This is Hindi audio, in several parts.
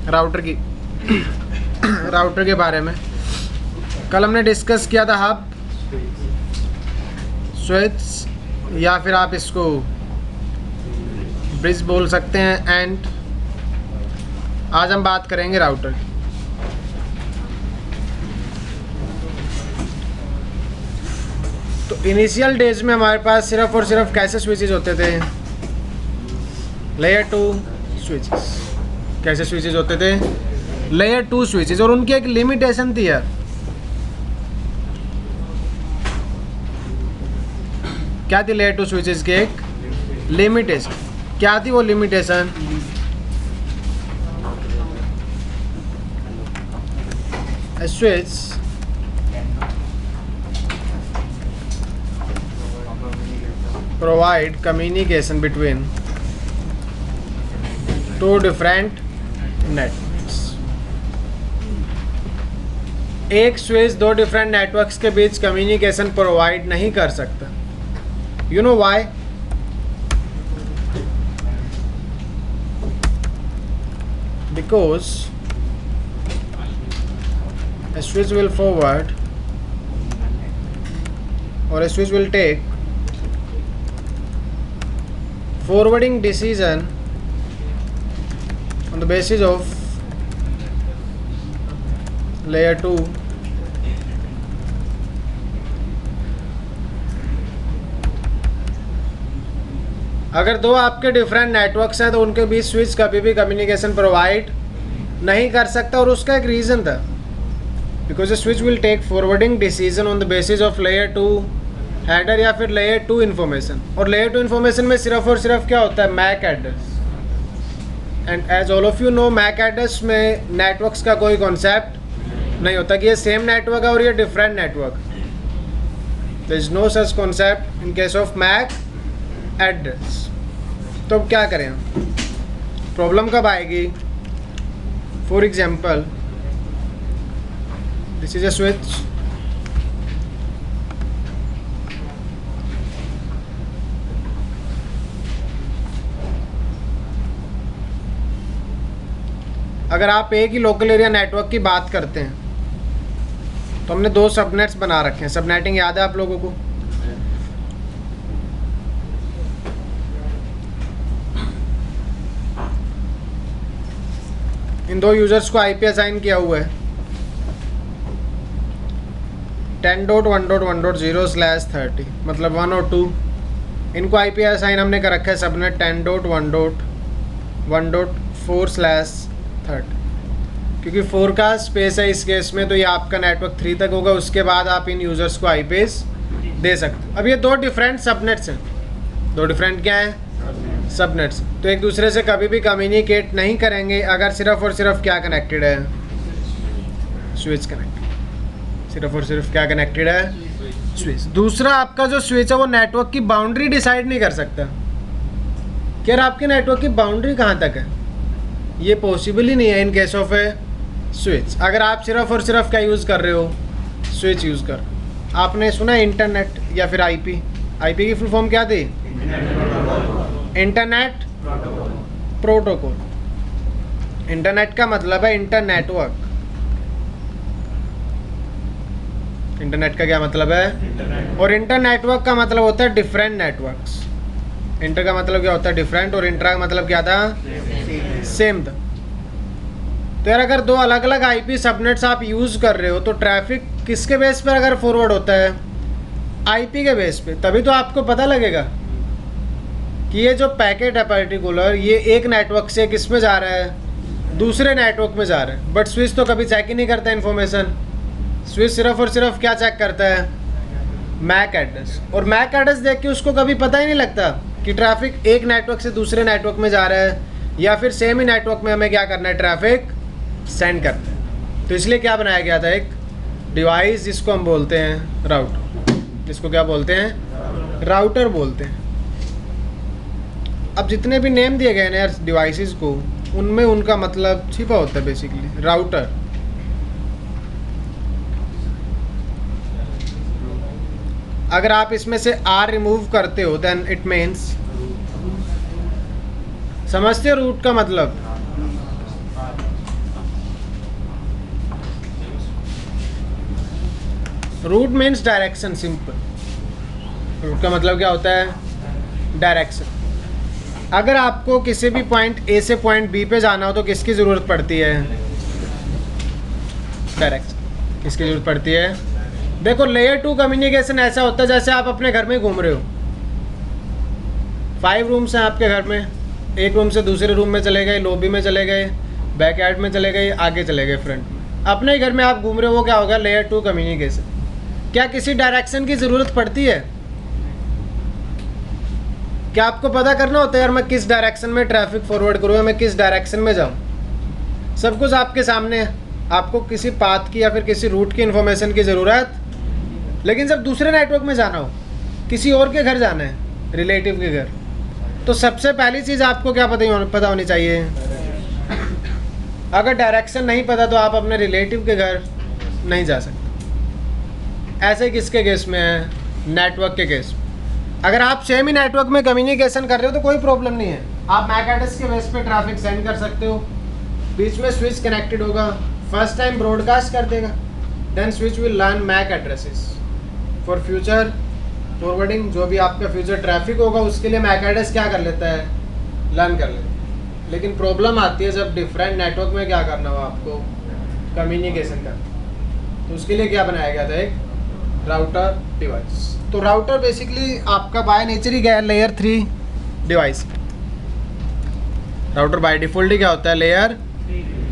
राउटर की राउटर के बारे में कल हमने डिस्कस किया था हब, स्विच या फिर आप इसको ब्रिज बोल सकते हैं। एंड आज हम बात करेंगे राउटर की। तो इनिशियल डेज में हमारे पास सिर्फ और सिर्फ कैसे स्विचेस होते थे? Layer 2 switches. कैसे स्विचेस होते थे? Layer 2 switches. और उनकी एक लिमिटेशन थी यार। क्या थी लेयर 2 स्विचेस की? एक लिमिटेशन। क्या थी वो limitation? A switch provide communication between two different networks। एक स्विच दो डिफरेंट नेटवर्क्स के बीच कम्युनिकेशन प्रोवाइड नहीं कर सकता। You know why? Because a switch will forward or a switch will take forwarding decision on the basis of layer 2 अगर दो आपके डिफरेंट नेटवर्क्स हैं तो उनके बीच स्विच कभी भी कम्युनिकेशन प्रोवाइड नहीं कर सकता। और उसका एक रीज़न था, because switch will take forwarding decision on the basis of layer 2 header या फिर लेयर 2 इन्फॉर्मेशन। और लेयर 2 इन्फॉर्मेशन में सिर्फ और सिर्फ क्या होता है? MAC address. And as all of you know, MAC address में नेटवर्क्स का कोई कॉन्सेप्ट नहीं होता कि ये सेम नेटवर्क है और ये different network. There is no such concept in case of MAC address. तो अब क्या करें? प्रॉब्लम कब आएगी? For example, this is a switch, अगर आप एक ही लोकल एरिया नेटवर्क की बात करते हैं तो हमने दो सबनेट्स बना रखे हैं। सबनेटिंग याद है आप लोगों को? इन दो यूजर्स को आईपी असाइन किया हुआ है 10.1.1.0/30, मतलब 1 और 2। इनको आईपी असाइन हमने कर रखा है सबनेट 10.1.1.4/30, क्योंकि 4 का स्पेस है इस केस में, तो ये आपका नेटवर्क 3 तक होगा। उसके बाद आप इन यूज़र्स को आईपीस दे सकते हो। अब ये दो डिफरेंट सबनेट्स हैं। दो डिफरेंट क्या हैं? सबनेट्स। तो एक दूसरे से कभी भी कम्युनिकेट नहीं करेंगे अगर सिर्फ और सिर्फ क्या कनेक्टेड है? Switch connected. सिर्फ और सिर्फ क्या कनेक्टेड है? स्विच। दूसरा, आपका जो स्विच है वो नेटवर्क की बाउंड्री डिसाइड नहीं कर सकता कि यार आपके नेटवर्क की बाउंड्री कहाँ तक है। ये पॉसिबल ही नहीं है इन केस ऑफ ए स्विच। अगर आप सिर्फ और सिर्फ क्या यूज़ कर रहे हो? स्विच यूज़ कर। आपने सुना इंटरनेट या फिर आईपी? आईपी की फुल फॉर्म क्या थी? Internet protocol. इंटरनेट का मतलब है इंटरनेटवर्क। इंटरनेट का क्या मतलब है? और इंटर नेटवर्क का मतलब होता है डिफरेंट नेटवर्क्स। इंटर का मतलब क्या होता है? डिफरेंट। और इंट्रा का मतलब क्या था? सेम था। तो यार अगर दो अलग अलग आईपी सबनेट्स आप यूज़ कर रहे हो तो ट्रैफिक किसके बेस पर अगर फॉरवर्ड होता है? आईपी के बेस पे। तभी तो आपको पता लगेगा कि ये जो पैकेट है पर्टिकुलर, ये एक नेटवर्क से किस में जा रहा है? दूसरे नेटवर्क में जा रहा है। बट स्विच तो कभी चेक ही नहीं करता इन्फॉर्मेशन। स्विच सिर्फ और सिर्फ क्या चेक करता है? MAC address. और मैक एड्रेस देख के उसको कभी पता ही नहीं लगता कि ट्रैफिक एक नेटवर्क से दूसरे नेटवर्क में जा रहा है या फिर सेम ही नेटवर्क में हमें क्या करना है? ट्रैफिक सेंड करना है। तो इसलिए क्या बनाया गया था? एक डिवाइस जिसको हम बोलते हैं राउटर। जिसको क्या बोलते हैं? राउटर बोलते हैं। अब जितने भी नेम दिए गए ना यार डिवाइसेस को, उनमें उनका मतलब छिपा होता है बेसिकली। राउटर अगर आप इसमें से आर रिमूव करते हो देन इट मीन्स, समझते हो रूट का मतलब? Route means direction, simple. Route का मतलब क्या होता है? डायरेक्शन। अगर आपको किसी भी पॉइंट ए से पॉइंट बी पे जाना हो तो किसकी ज़रूरत पड़ती है? डायरेक्शन। किसकी ज़रूरत पड़ती है? देखो, लेयर 2 कम्युनिकेशन ऐसा होता है जैसे आप अपने घर में घूम रहे हो। 5 रूम्स हैं आपके घर में, एक रूम से दूसरे रूम में चले गए, लॉबी में चले गए, बैकयार्ड में चले गए, आगे चले गए फ्रंट में। अपने ही घर में आप घूम रहे हो, वो क्या होगा? Layer 2 communication. क्या किसी डायरेक्शन की ज़रूरत पड़ती है? क्या आपको पता करना होता है यार मैं किस डायरेक्शन में ट्रैफिक फॉरवर्ड करूँ या मैं किस डायरेक्शन में जाऊँ? सब कुछ आपके सामने है। आपको किसी पाथ की या फिर किसी रूट की इन्फॉर्मेशन की ज़रूरत, लेकिन जब दूसरे नेटवर्क में जाना हो, किसी और के घर जाना है, रिलेटिव के घर, तो सबसे पहली चीज़ आपको क्या पता होनी चाहिए? अगर डायरेक्शन नहीं पता तो आप अपने रिलेटिव के घर नहीं जा सकते। ऐसे किसके केस में है? नेटवर्क के केस में। अगर आप सेम ही नेटवर्क में कम्युनिकेशन कर रहे हो तो कोई प्रॉब्लम नहीं है, आप मैक एड्रेस के बेस पे ट्रैफिक सेंड कर सकते हो। बीच में स्विच कनेक्टेड होगा, फर्स्ट टाइम ब्रॉडकास्ट कर देगा, then switch will learn MAC addresses for future forwarding. जो भी आपका फ्यूचर ट्रैफिक होगा उसके लिए मैक एड्रेस क्या कर लेता है? लर्न कर लेता है। लेकिन प्रॉब्लम आती है जब डिफरेंट नेटवर्क में क्या करना हो आपको? कम्युनिकेशन करना। तो उसके लिए क्या बनाया गया था? एक राउटर डिवाइस। तो राउटर बेसिकली आपका बाय नेचर ही क्या है? Layer 3 device. Router by default ही क्या होता है? Layer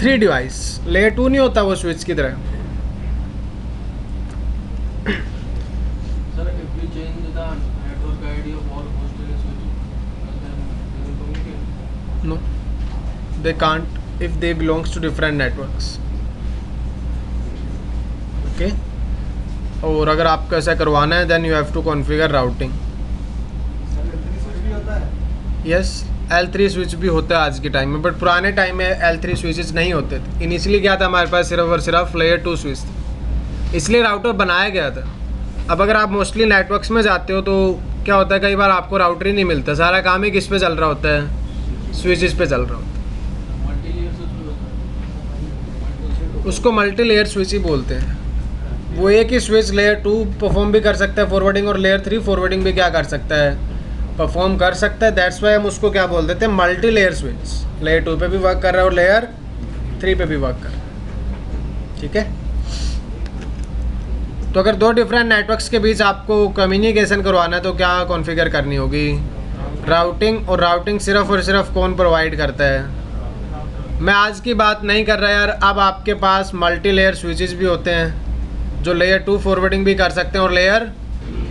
3 device. लेयर 2 नहीं होता वो स्विच की तरह। No, they can't if they belongs to different networks. Okay. और अगर आपको ऐसा करवाना है then you have to configure routing. Yes, L3 switch भी होता है आज के टाइम में, बट पुराने टाइम में L3 स्विचेस नहीं होते थे। इनिशियली क्या था हमारे पास? सिर्फ और सिर्फ लेयर 2 स्विच थे, इसलिए राउटर बनाया गया था। अब अगर आप मोस्टली नेटवर्क्स में जाते हो तो क्या होता है, कई बार आपको राउटर ही नहीं मिलता। सारा काम ही किस पे चल रहा होता है? स्विचेस पे चल रहा होता है। उसको मल्टी लेयर स्विच ही बोलते हैं। वो एक ही स्विच लेयर 2 परफॉर्म भी कर सकता है फॉरवर्डिंग, और लेयर 3 फॉरवर्डिंग भी क्या कर सकता है? परफॉर्म कर सकता है। दैट्स वाई हम उसको क्या बोल देते हैं? Multi layer switch. लेयर 2 पे भी वर्क कर रहा है और लेयर 3 पे भी वर्क कर रहा है। ठीक है। तो अगर दो डिफरेंट नेटवर्क्स के बीच आपको कम्युनिकेशन करवाना है तो क्या कॉन्फ़िगर करनी होगी? राउटिंग। और राउटिंग सिर्फ और सिर्फ कौन प्रोवाइड करता है? मैं आज की बात नहीं कर रहा यार। अब आपके पास मल्टी लेयर स्विचेस भी होते हैं जो लेयर 2 फॉरवर्डिंग भी कर सकते हैं और लेयर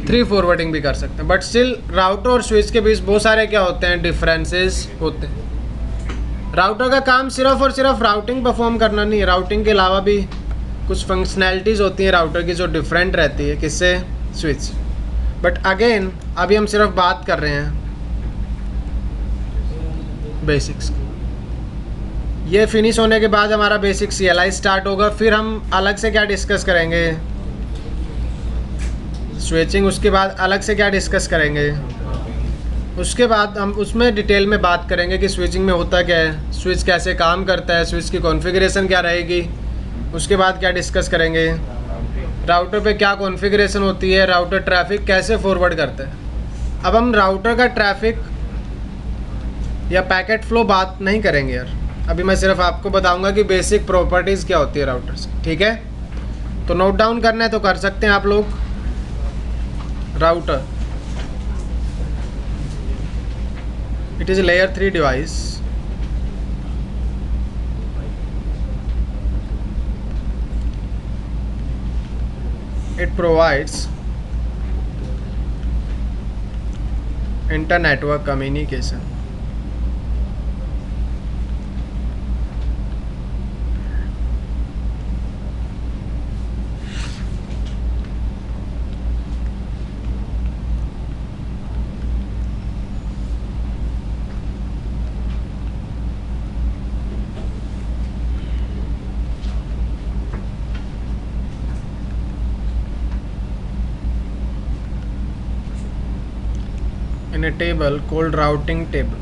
3 फॉरवर्डिंग भी कर सकते हैं, बट स्टिल राउटर और स्विच के बीच बहुत सारे क्या होते हैं? डिफरेंसेस होते हैं। राउटर का काम सिर्फ और सिर्फ राउटिंग परफॉर्म करना नहीं है, राउटिंग के अलावा भी कुछ फंक्शनैलिटीज़ होती हैं राउटर की जो डिफरेंट रहती है किससे? स्विच। बट अगेन अभी हम सिर्फ बात कर रहे हैं बेसिक्स। ये फिनिश होने के बाद हमारा बेसिक CLI स्टार्ट होगा, फिर हम अलग से क्या डिस्कस करेंगे? स्विचिंग। उसके बाद अलग से क्या डिस्कस करेंगे? उसके बाद हम उसमें डिटेल में बात करेंगे कि स्विचिंग में होता क्या है, स्विच कैसे काम करता है, स्विच की कॉन्फ़िगरेशन क्या रहेगी। उसके बाद क्या डिस्कस करेंगे? राउटर पे क्या कॉन्फ़िगरेशन होती है, राउटर ट्रैफिक कैसे फॉरवर्ड करता है। अब हम राउटर का ट्रैफिक या पैकेट फ्लो बात नहीं करेंगे यार, अभी मैं सिर्फ आपको बताऊंगा कि बेसिक प्रॉपर्टीज़ क्या होती है राउटर से। ठीक है, तो नोट डाउन करना है तो कर सकते हैं आप लोग। Router, it is layer 3 device. It provides inter-network communication. In a table called routing table.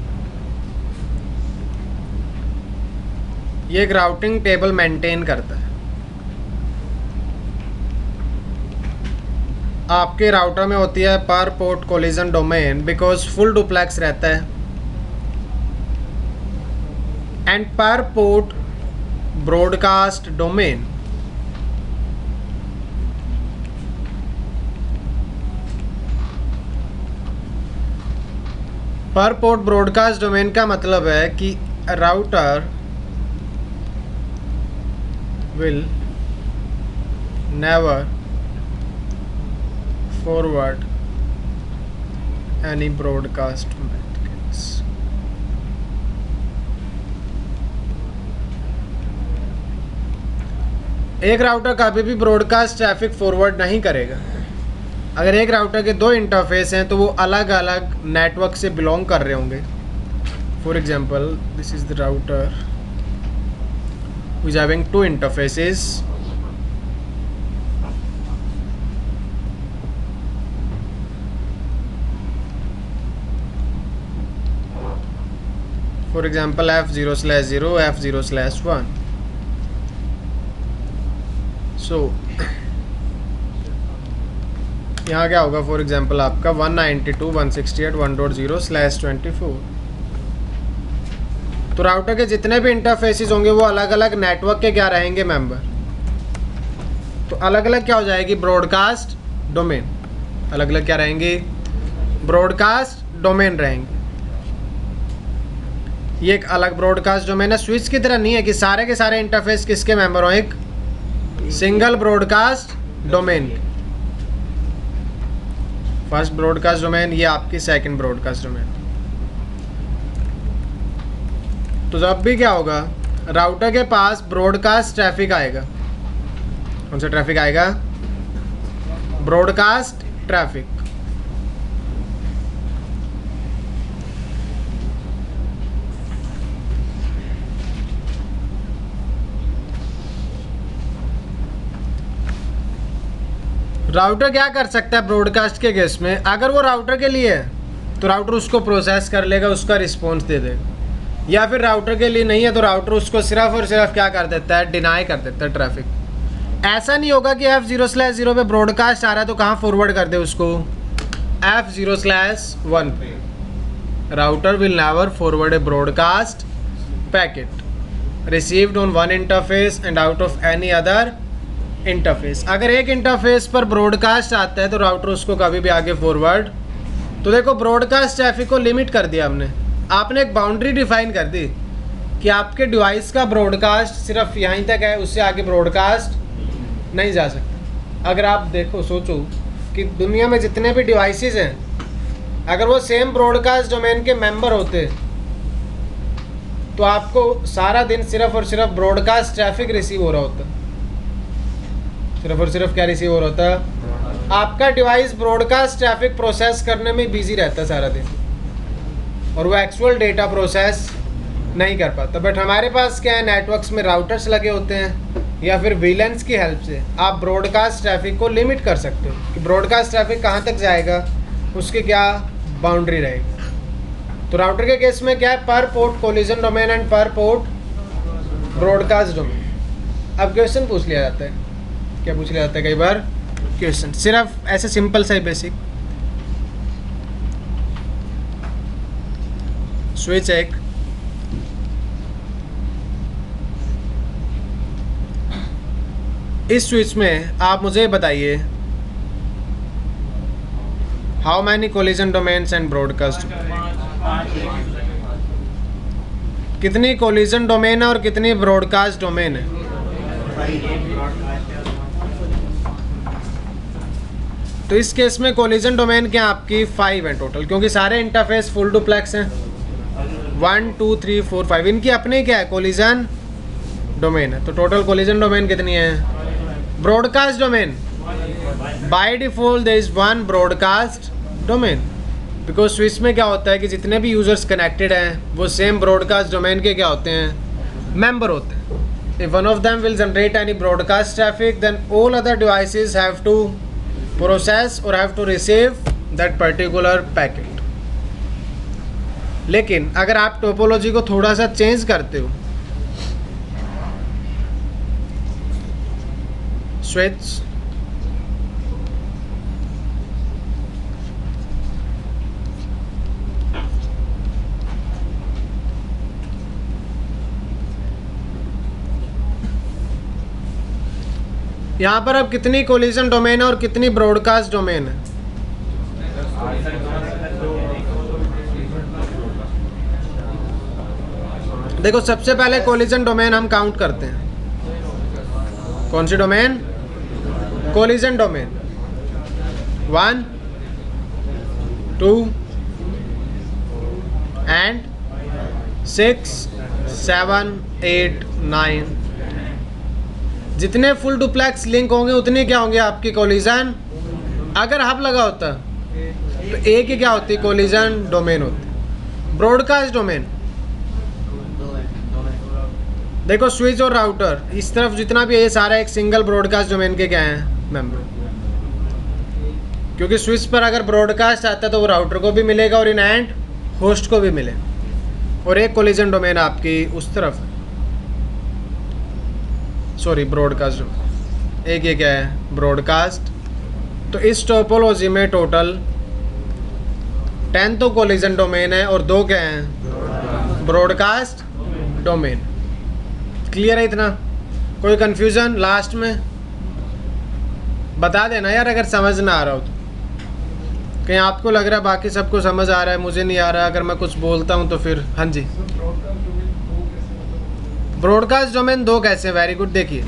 ये एक राउटिंग टेबल मेंटेन करता है। आपके राउटर में होती है पर port collision domain because full duplex रहता है, एंड पर पोर्ट ब्रॉडकास्ट डोमेन पर पोर्ट ब्रॉडकास्ट डोमेन का मतलब है कि router will never forward any broadcast message. एक राउटर कभी भी ब्रॉडकास्ट ट्रैफिक फॉरवर्ड नहीं करेगा। अगर एक राउटर के दो इंटरफेस हैं तो वो अलग अलग नेटवर्क से बिलोंग कर रहे होंगे। For example this is the router which is having two interfaces, for example F0/0 F0/1। सो यहाँ क्या होगा, फॉर एग्जांपल आपका 192.168.1.0/24। तो राउटर के जितने भी इंटरफेसेस होंगे वो अलग अलग नेटवर्क के क्या रहेंगे, मेंबर। तो अलग अलग क्या हो जाएगी, ब्रॉडकास्ट डोमेन। अलग अलग क्या रहेंगे, ब्रॉडकास्ट डोमेन रहेंगे। ये एक अलग ब्रॉडकास्ट डोमेन है, स्विच की तरह नहीं है कि सारे के सारे इंटरफेस किसके मेंबर हो, एक single broadcast domain. First broadcast domain, ये आपकी सेकंड ब्रॉडकास्ट डोमेन। तो जब भी क्या होगा, राउटर के पास ब्रॉडकास्ट ट्रैफिक आएगा। कौन सा ट्रैफिक आएगा, ब्रॉडकास्ट ट्रैफिक। राउटर क्या कर सकता है ब्रॉडकास्ट के केस में, अगर वो राउटर के लिए है तो राउटर उसको प्रोसेस कर लेगा, उसका रिस्पॉन्स दे देगा। या फिर राउटर के लिए नहीं है तो राउटर उसको सिर्फ और सिर्फ क्या कर देता है, डिनाई कर देता है ट्रैफिक। ऐसा नहीं होगा कि F0/0 पे ब्रॉडकास्ट आ रहा है तो कहाँ फॉरवर्ड कर दे उसको, F0/1 पे। Router will never forward A broadcast packet received on one interface and out of any other interface. अगर एक इंटरफेस पर ब्रॉडकास्ट आता है तो राउटर उसको कभी भी आगे फॉरवर्ड। तो देखो ब्रॉडकास्ट ट्रैफिक को लिमिट कर दिया हमने, आपने एक बाउंड्री डिफाइन कर दी कि आपके डिवाइस का ब्रॉडकास्ट सिर्फ यहीं तक है, उससे आगे ब्रॉडकास्ट नहीं जा सकता। अगर आप देखो सोचो कि दुनिया में जितने भी डिवाइसेस हैं, अगर वो सेम ब्रॉडकास्ट डोमेन के मेंबर होते तो आपको सारा दिन सिर्फ और सिर्फ ब्रॉडकास्ट ट्रैफिक रिसीव हो रहा होता। सिर्फ और सिर्फ क्या रिसीव हो रहा होता, आपका डिवाइस ब्रॉडकास्ट ट्रैफिक प्रोसेस करने में बिजी रहता सारा दिन, और वो एक्चुअल डेटा प्रोसेस नहीं कर पाता। बट हमारे पास क्या है, नेटवर्क्स में राउटर्स लगे होते हैं या फिर वीलैंस की हेल्प से आप ब्रॉडकास्ट ट्रैफिक को लिमिट कर सकते हो कि ब्रॉडकास्ट ट्रैफिक कहाँ तक जाएगा, उसकी क्या बाउंड्री रहेगी। तो राउटर के केस में क्या है, पर पोर्ट कोलिजन डोमेन एंड पर पोर्ट ब्रॉडकास्ट डोमेन। अब क्वेश्चन पूछ लिया जाता है, क्या पूछ लिया जाता है कई बार क्वेश्चन, सिर्फ ऐसे सिंपल सा ही बेसिक। स्विच एक, इस स्विच में आप मुझे बताइए how many collision domains and broadcast, कितनी कोलिजन डोमेन है और कितनी ब्रॉडकास्ट डोमेन है। तो इस केस में कोलिजन डोमेन क्या आपकी 5 है टोटल, क्योंकि सारे इंटरफेस फुल डुप्लेक्स हैं। 1 2 3 4 5 इनकी अपनी क्या है, कोलिजन डोमेन है। तो टोटल कोलिजन डोमेन कितनी है, broadcast domain by default there is 1 broadcast domain, because switch में क्या होता है कि जितने भी यूजर्स कनेक्टेड हैं वो सेम ब्रॉडकास्ट डोमेन के क्या होते हैं, मेंबर होते हैं। If one of them will generate any broadcast traffic then all other devices have to process और have to receive that particular packet. लेकिन अगर आप टोपोलॉजी को थोड़ा सा चेंज करते हो, स्विच यहाँ पर अब कितनी कोलिजन डोमेन है और कितनी ब्रॉडकास्ट डोमेन है? देखो सबसे पहले कोलिजन डोमेन हम काउंट करते हैं। कौन सी डोमेन? Collision domain. 1 2 एंड 6 7 8 9। जितने फुल डुप्लेक्स लिंक होंगे उतनी क्या होंगे आपकी कोलिजन। अगर हब लगा होता तो एक ही क्या होती, कोलिजन डोमेन होती। ब्रॉडकास्ट डोमेन देखो, स्विच और राउटर इस तरफ जितना भी है ये सारा एक सिंगल ब्रॉडकास्ट डोमेन के क्या हैं, मेंबर। क्योंकि स्विच पर अगर ब्रॉडकास्ट आता है तो वो राउटर को भी मिलेगा और इन एंड होस्ट को भी मिलेगा। और एक कोलिजन डोमेन आपकी उस तरफ, सॉरी ब्रॉडकास्ट डोमेन, एक ये क्या है, ब्रॉडकास्ट। तो इस टोपोलॉजी में टोटल 10 तो कोलिजन डोमेन है और 2 क्या हैं, ब्रॉडकास्ट डोमेन। क्लियर है इतना? कोई कंफ्यूजन लास्ट में बता देना यार अगर समझ ना आ रहा हो तो। कहीं आपको लग रहा है बाकी सबको समझ आ रहा है, मुझे नहीं आ रहा, अगर मैं कुछ बोलता हूँ तो फिर। हाँ जी, ब्रॉडकास्ट डोमेन 2 कैसे? Very good. देखिए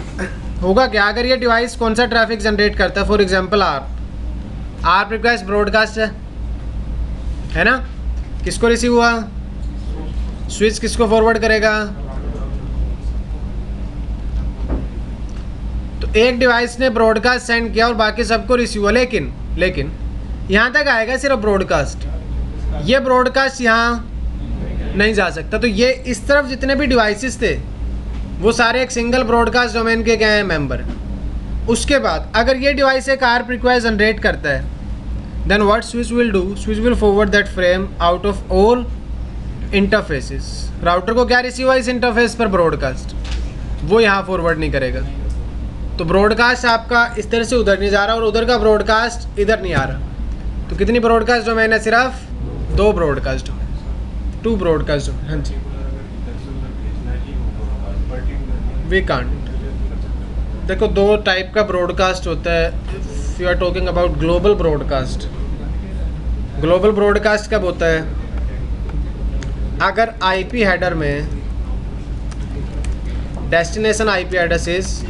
होगा क्या, अगर ये डिवाइस कौन सा ट्रैफिक जनरेट करता है, for example ARP request broadcast है ना, किसको रिसीव हुआ, स्विच किसको फॉरवर्ड करेगा, तो एक डिवाइस ने ब्रॉडकास्ट सेंड किया और बाकी सबको रिसीव हुआ। लेकिन यहाँ तक आएगा सिर्फ ब्रॉडकास्ट, ये ब्रॉडकास्ट यहाँ नहीं जा सकता। तो ये इस तरफ जितने भी डिवाइसेस थे वो सारे एक सिंगल ब्रॉडकास्ट डोमेन के क्या हैं, मेंबर। उसके बाद अगर ये डिवाइस एक आर्प रिक्वेस्ट जनरेट करता है, then what switch will do, switch will forward that frame out of all interfaces. Router को क्या रिसीव हुआ इस इंटरफेस पर, ब्रॉडकास्ट, वो यहाँ फॉरवर्ड नहीं करेगा। तो ब्रॉडकास्ट आपका इस तरह से उधर नहीं जा रहा और उधर का ब्रॉडकास्ट इधर नहीं आ रहा। तो कितनी ब्रॉडकास्ट डोमेन है, सिर्फ 2 ब्रॉडकास्ट डोमेन, 2 ब्रॉडकास्ट डोमेन। हाँ जी, वी कांट। देखो 2 टाइप का ब्रॉडकास्ट होता है। If you are talking about global broadcast, global broadcast कब होता है, अगर आईपी हेडर में डेस्टिनेशन आईपी एड्रेस इज,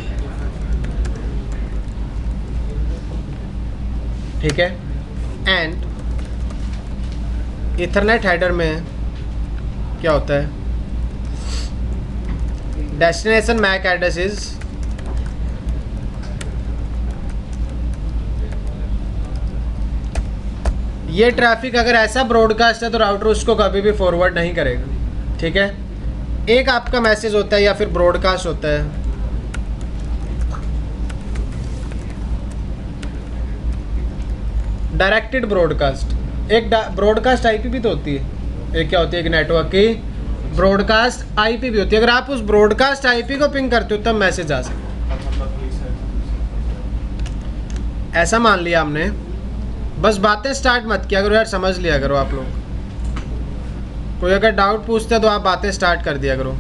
ठीक है, एंड इथरनेट हेडर में क्या होता है, डेस्टिनेशन मैक एड्रेस इज, ये ट्रैफिक अगर ऐसा ब्रॉडकास्ट है तो राउटर उसको कभी भी फॉरवर्ड नहीं करेगा। ठीक है, एक आपका मैसेज होता है या फिर ब्रॉडकास्ट होता है, डायरेक्टेड ब्रॉडकास्ट। एक ब्रॉडकास्ट आईपी भी तो होती है, एक क्या होती है, एक नेटवर्क की ब्रॉडकास्ट आईपी भी होती है। अगर आप उस ब्रॉडकास्ट आईपी को पिंग करते हो तब मैसेज आ सकता है। ऐसा मान लिया हमने, बस बातें स्टार्ट मत किया करो यार, समझ लिया करो आप लोग। कोई अगर डाउट पूछते हैं तो आप बातें स्टार्ट कर दिया करो।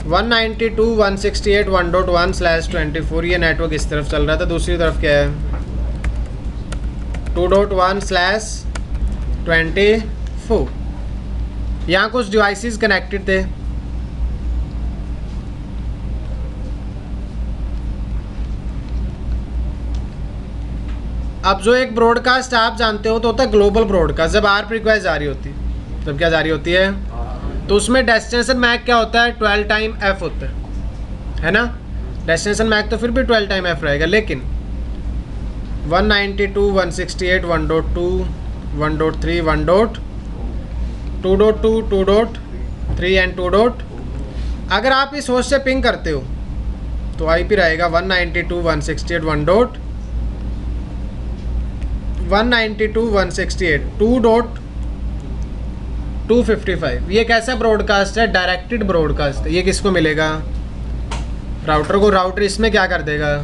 वन 192.168.1.1/24 ये नेटवर्क इस तरफ चल रहा था, दूसरी तरफ क्या है 2.1/24। यहाँ कुछ डिवाइसेस कनेक्टेड थे, अब जो एक ब्रॉडकास्ट आप जानते हो तो होता है ग्लोबल ब्रॉडकास्ट। जब आर्प रिक्वेस्ट जारी होती है, तब क्या जारी होती है, तो उसमें डेस्टिनेशन मैक क्या होता है, 12 टाइम एफ होता है ना। डेस्टिनेशन मैक तो फिर भी 12 टाइम एफ रहेगा, लेकिन 192.168.1.2 1.3 1.2.2 2.3 एंड 2. अगर आप इस होस्ट से पिंग करते हो तो आईपी रहेगा 192.168.2.255। ये कैसा ब्रॉडकास्ट है, डायरेक्टेड ब्रॉडकास्ट है। ये किसको मिलेगा, राउटर को। राउटर इसमें क्या कर देगा,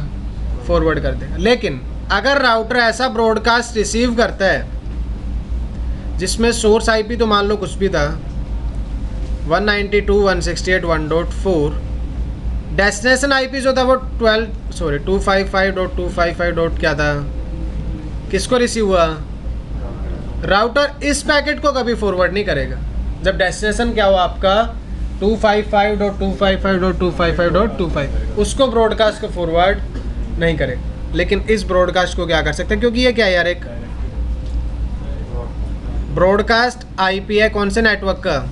फॉरवर्ड कर देगा। लेकिन अगर राउटर ऐसा ब्रॉडकास्ट रिसीव करता है जिसमें सोर्स आईपी तो मान लो कुछ भी था, 192.168.1.4 डेस्टिनेशन आईपी जो था वो 255.255. क्या था, किसको रिसीव हुआ? राउटर इस पैकेट को कभी फॉरवर्ड नहीं करेगा जब डेस्टिनेशन क्या हुआ आपका 255.255.255.25, उसको ब्रॉडकास्ट को फॉरवर्ड नहीं करेगा। लेकिन इस ब्रॉडकास्ट को क्या कर सकते हैं, क्योंकि ये क्या है यार, एक ब्रॉडकास्ट आईपी है कौन से नेटवर्क का,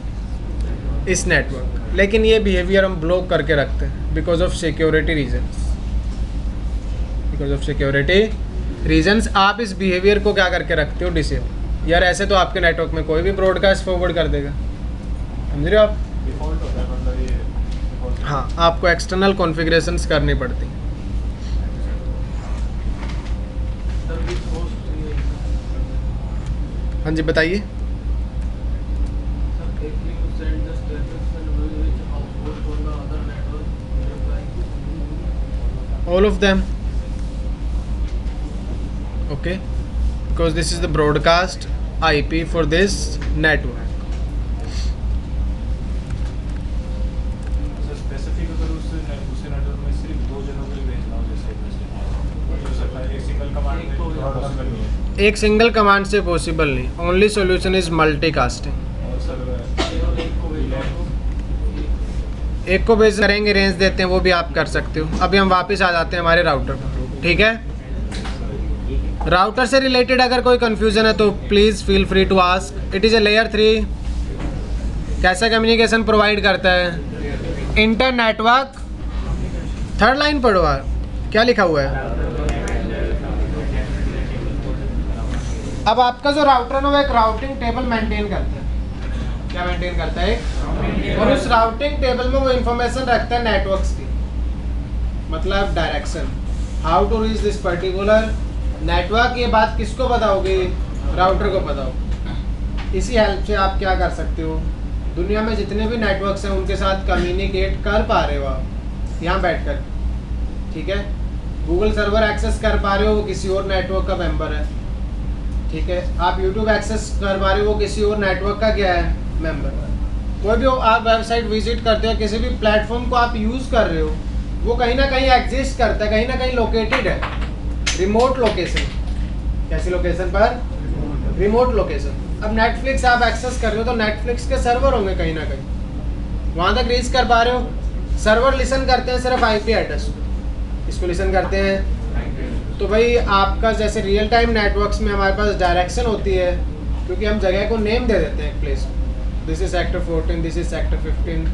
इस नेटवर्क। लेकिन ये बिहेवियर हम ब्लॉक करके रखते हैं बिकॉज ऑफ सिक्योरिटी रीजंस। आप इस बिहेवियर को क्या करके रखते हो, डिसेबल। यार ऐसे तो आपके नेटवर्क में कोई भी ब्रॉडकास्ट फॉरवर्ड कर देगा, समझ रहे हो आप? डिफ़ॉल्ट होता है मतलब ये default। हाँ, आपको एक्सटर्नल कॉन्फ़िगरेशंस करनी पड़ती हैं। हाँ जी बताइए। All of them. Okay, because this is the broadcast IP for this network. Specific अगर उस नेटवर्क में सिर्फ 2 जनों को ही भेजना हो जैसे हो सकता है, एक सिंगल कमांड में पॉसिबल नहीं है। एक सिंगल कमांड से पॉसिबल नहीं। Only solution is multicasting. और सर एक को भेज करेंगे, रेंज देते हैं, वो भी आप कर सकते हो। अभी हम वापस आ जाते हैं हमारे राउटर पर, ठीक है? राउटर से रिलेटेड अगर कोई कंफ्यूजन है तो please feel free to ask. It is a layer 3। कैसा कम्युनिकेशन प्रोवाइड करता है? Inter network. थर्ड लाइन पढ़ो यार, क्या लिखा हुआ है? अब आपका जो राउटर है ना वो एक राउटिंग टेबल मेंटेन करता है। क्या मेंटेन करता है? और उस राउटिंग टेबल में वो इंफॉर्मेशन रखता है नेटवर्क्स की, मतलब direction, how to reach this particular network. ये बात किसको बताओगे? राउटर को बताओ। इसी हेल्प से आप क्या कर सकते हो, दुनिया में जितने भी नेटवर्क्स हैं उनके साथ कम्युनिकेट कर पा रहे हो आप यहाँ बैठकर, ठीक है? गूगल सर्वर एक्सेस कर पा रहे हो, वो किसी और नेटवर्क का मेंबर है, ठीक है? आप यूट्यूब एक्सेस कर पा रहे हो, वो किसी और नेटवर्क का क्या है, मेंबर। कोई भी आप वेबसाइट विजिट करते हो, किसी भी प्लेटफॉर्म को आप यूज़ कर रहे हो, वो कहीं ना कहीं एग्जिस्ट करता है, कहीं ना कहीं लोकेटेड है। रिमोट लोकेशन, कैसी लोकेशन पर? Remote location. अब नेटफ्लिक्स आप एक्सेस कर रहे हो तो नेटफ्लिक्स के सर्वर होंगे कहीं ना कहीं, वहाँ तक रीच कर पा रहे हो। सर्वर लिसन करते हैं सिर्फ आईपी एड्रेस, इसको लिसन करते हैं। तो भाई आपका जैसे रियल टाइम नेटवर्क्स में हमारे पास डायरेक्शन होती है, क्योंकि हम जगह को नेम दे देते हैं एक प्लेस को। This is sector 14, this is sector 15,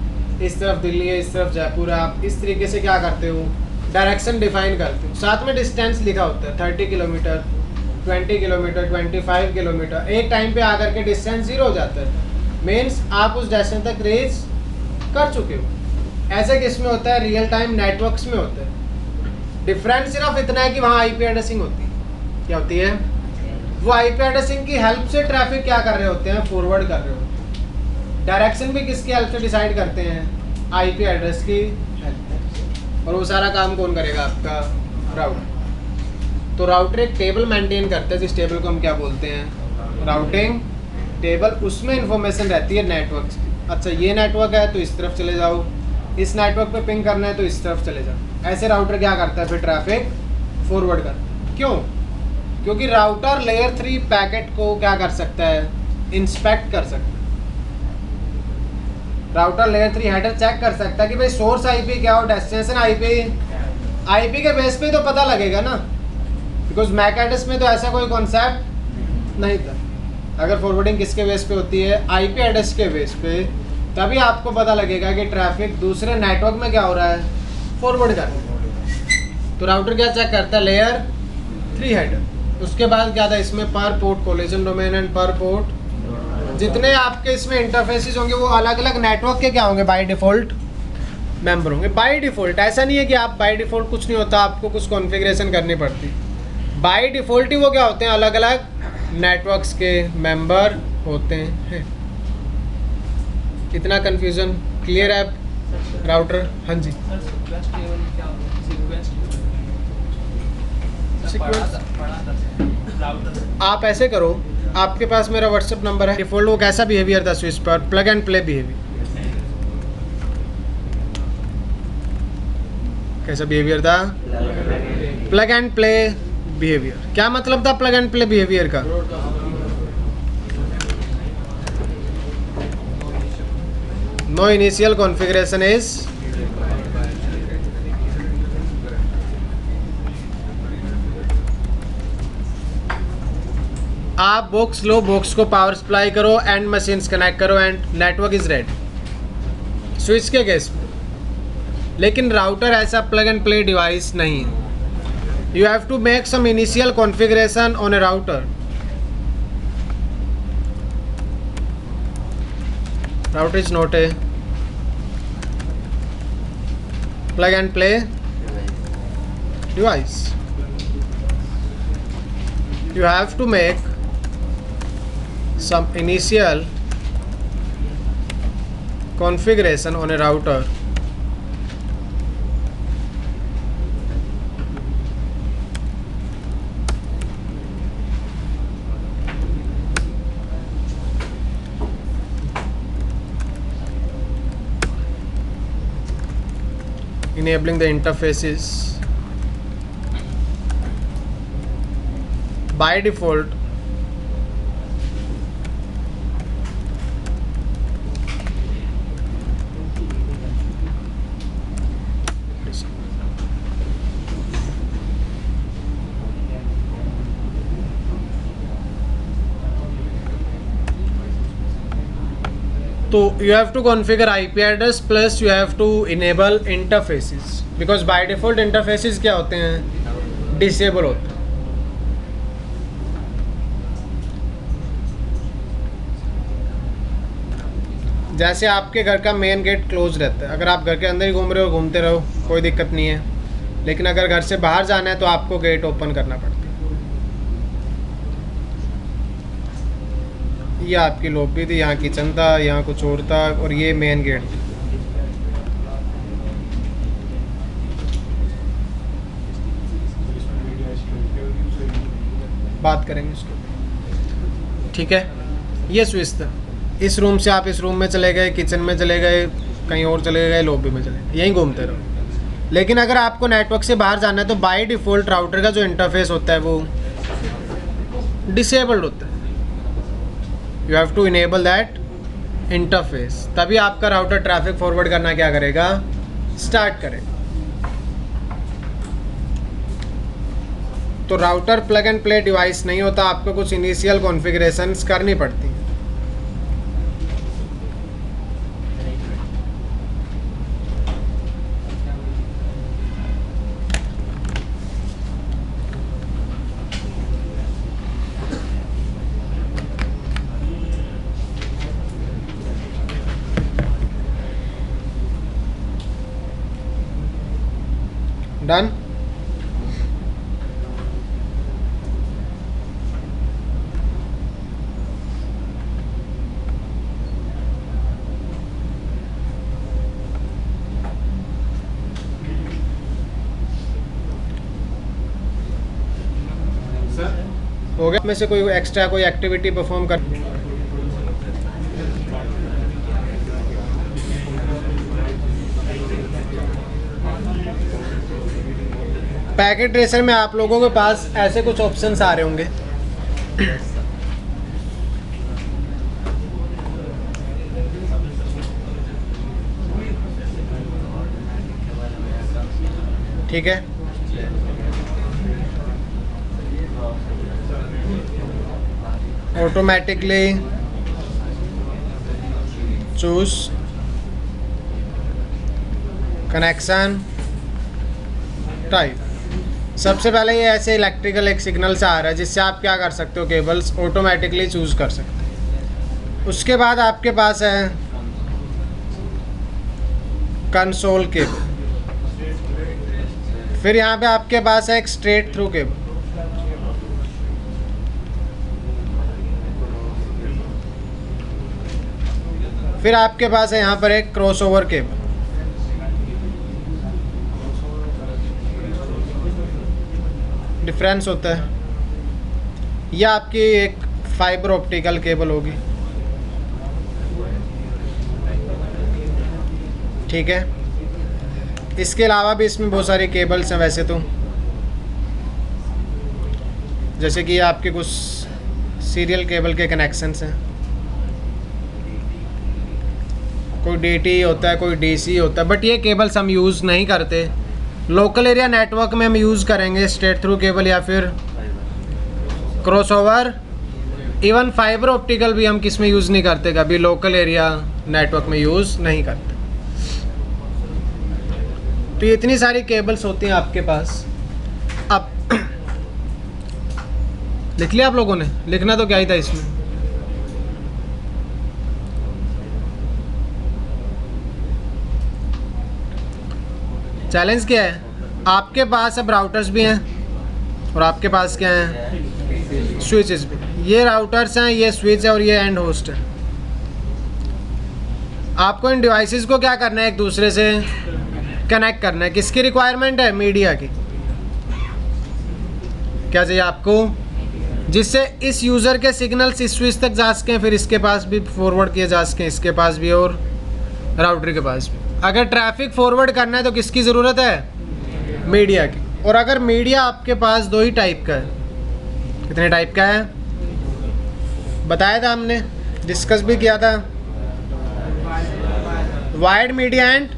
इस तरफ दिल्ली है, इस तरफ जयपुर है। आप इस तरीके से क्या करते हो, डायरेक्शन डिफाइन करते हो। साथ में डिस्टेंस लिखा होता है, 30 किलोमीटर, 20 किलोमीटर, 25 किलोमीटर। एक टाइम पे आकर के डिस्टेंस 0 हो जाता है, मीन्स आप उस डेस्टिनेशन तक रीच कर चुके हो। ऐसे किस में होता है? रियल टाइम नेटवर्क्स में होता है। डिफरेंस सिर्फ इतना है कि वहाँ आईपी एड्रेसिंग होती है। क्या होती है? वो आईपी एड्रेसिंग की हेल्प से ट्रैफिक क्या कर रहे होते हैं, फॉरवर्ड कर रहे होते हैं। डायरेक्शन भी किसकी हेल्प से डिसाइड करते हैं? आईपी एड्रेस की हेल्प। और वो सारा काम कौन करेगा? आपका राउटर। तो राउटर एक टेबल मेंटेन करता है, जिस टेबल को हम क्या बोलते हैं? Routing table. उसमें इंफॉर्मेशन रहती है नेटवर्क की। अच्छा ये नेटवर्क है तो इस तरफ चले जाओ, इस नेटवर्क पे पिंग करना है तो इस तरफ चले जाओ। ऐसे राउटर क्या करता है फिर? ट्रैफिक फॉरवर्ड करता है। क्यों? क्योंकि राउटर लेयर 3 पैकेट को क्या कर सकता है? इंस्पेक्ट कर सकता है। राउटर लेयर 3 हेडर चेक कर सकता है कि भाई सोर्स आईपी क्या हो, डेस्टिनेशन आईपी के बेस पे तो पता लगेगा ना, बिकॉज मैक एड्रेस में तो ऐसा कोई कॉन्सेप्ट नहीं था। अगर फॉरवर्डिंग किसके बेस पे होती है? आईपी एड्रेस के बेस पे, तभी आपको पता लगेगा कि ट्रैफिक दूसरे नेटवर्क में क्या हो रहा है, फॉरवर्ड कर रहा है। तो राउटर क्या चेक करता है? Layer 3 header. उसके बाद क्या था इसमें? पर पोर्ट कोलिजन डोमेन एंड पर पोर्ट। जितने आपके इसमें इंटरफेसेस होंगे वो अलग अलग नेटवर्क के क्या होंगे? बाय डिफ़ॉल्ट मेंबर होंगे। बाय डिफ़ॉल्ट ऐसा नहीं है कि आप बाय डिफ़ॉल्ट कुछ नहीं होता, आपको कुछ कॉन्फ़िगरेशन करनी पड़ती। बाय डिफ़ॉल्ट ही वो क्या होते हैं? अलग अलग नेटवर्क्स के मेंबर होते हैं। इतना कन्फ्यूज़न क्लियर है राउटर? हाँ जी। आप ऐसे करो, आपके पास मेरा व्हाट्सएप नंबर है। डिफ़ॉल्ट वो कैसा बिहेवियर था स्विच पर? Plug and play behaviour. कैसा बिहेवियर था? Plug and play behaviour. क्या मतलब था प्लग एंड प्ले बिहेवियर का? नो इनिशियल कॉन्फ़िगरेशन इज आप बॉक्स लो, बॉक्स को पावर सप्लाई करो एंड मशीन्स कनेक्ट करो and network is ready. Switch के केस में, लेकिन राउटर ऐसा प्लग एंड प्ले डिवाइस नहीं है। You have to make some initial configuration on a router. Router is not a plug and play device. You have to make some initial configuration on a router enabling the interfaces. By default, तो you have to configure IP address plus you have to enable interfaces because by default interfaces क्या होते हैं? डिसेबल होते हैं। जैसे आपके घर का मेन गेट क्लोज रहता है, अगर आप घर के अंदर ही घूम रहे हो, घूमते रहो, कोई दिक्कत नहीं है। लेकिन अगर घर से बाहर जाना है तो आपको गेट ओपन करना पड़ता है। ये आपकी लॉबी थी, यहाँ किचन था, यहाँ कुछ और था और ये मेन गेट था। बात करेंगे इसको, ठीक है। ये स्विच था, इस रूम से आप इस रूम में चले गए, किचन में चले गए, कहीं और चले गए, लॉबी में चले गए, यहीं घूमते रहो। लेकिन अगर आपको नेटवर्क से बाहर जाना है तो बाय डिफ़ॉल्ट राउटर का जो इंटरफेस होता है वो डिसेबल्ड होता है। You have to enable that interface, तभी आपका राउटर ट्रैफिक फॉरवर्ड करना क्या करेगा? स्टार्ट करेगा। तो router plug and play device नहीं होता, आपको कुछ इनिशियल कॉन्फ़िगरेशंस करनी पड़ती हैं। डन। हो गया। में से कोई एक्स्ट्रा कोई एक्टिविटी परफॉर्म कर, पैकेट ट्रेसर में आप लोगों के पास ऐसे कुछ ऑप्शंस आ रहे होंगे। ठीक है, ऑटोमेटिकली चूज कनेक्शन टाइप। सबसे पहले ये ऐसे इलेक्ट्रिकल एक सिग्नल से आ रहा है जिससे आप क्या कर सकते हो, केबल्स ऑटोमेटिकली चूज कर सकते हैं। उसके बाद आपके पास है कंसोल केबल, फिर यहाँ पे आपके पास है एक स्ट्रेट थ्रू केबल, फिर आपके पास है यहाँ पर एक क्रॉसओवर केबल। डिफरेंस होता है। यह आपकी एक फाइबर ऑप्टिकल केबल होगी, ठीक है। इसके अलावा भी इसमें बहुत सारी केबल्स हैं वैसे तो, जैसे कि ये आपके कुछ सीरियल केबल के कनेक्शंस हैं, कोई डीटी होता है, कोई डीसी होता है, बट ये केबल्स हम यूज़ नहीं करते। लोकल एरिया नेटवर्क में हम यूज़ करेंगे स्ट्रेट थ्रू केबल या फिर क्रॉसओवर। इवन फाइबर ऑप्टिकल भी हम किस में यूज़ नहीं करते, कभी लोकल एरिया नेटवर्क में यूज़ नहीं करते। तो ये इतनी सारी केबल्स होती हैं आपके पास। अब लिख लिया आप लोगों ने? लिखना तो क्या ही था इसमें। चैलेंज क्या है? आपके पास अब राउटर्स भी हैं और आपके पास क्या हैं, स्विचेस भी। ये राउटर्स हैं, ये स्विच है और ये एंड होस्ट है। आपको इन डिवाइसेस को क्या करना है, एक दूसरे से कनेक्ट करना है। किसकी रिक्वायरमेंट है? मीडिया की। क्या चाहिए आपको? जिससे इस यूज़र के सिग्नल्स इस स्विच तक जा सकें, फिर इसके पास भी फॉरवर्ड किए जा सकें, इसके पास भी और राउटर के पास भी। अगर ट्रैफिक फॉरवर्ड करना है तो किसकी ज़रूरत है? मीडिया की। और अगर मीडिया आपके पास दो ही टाइप का है, कितने टाइप का है बताया था हमने, डिस्कस भी किया था, वायर्ड मीडिया एंड।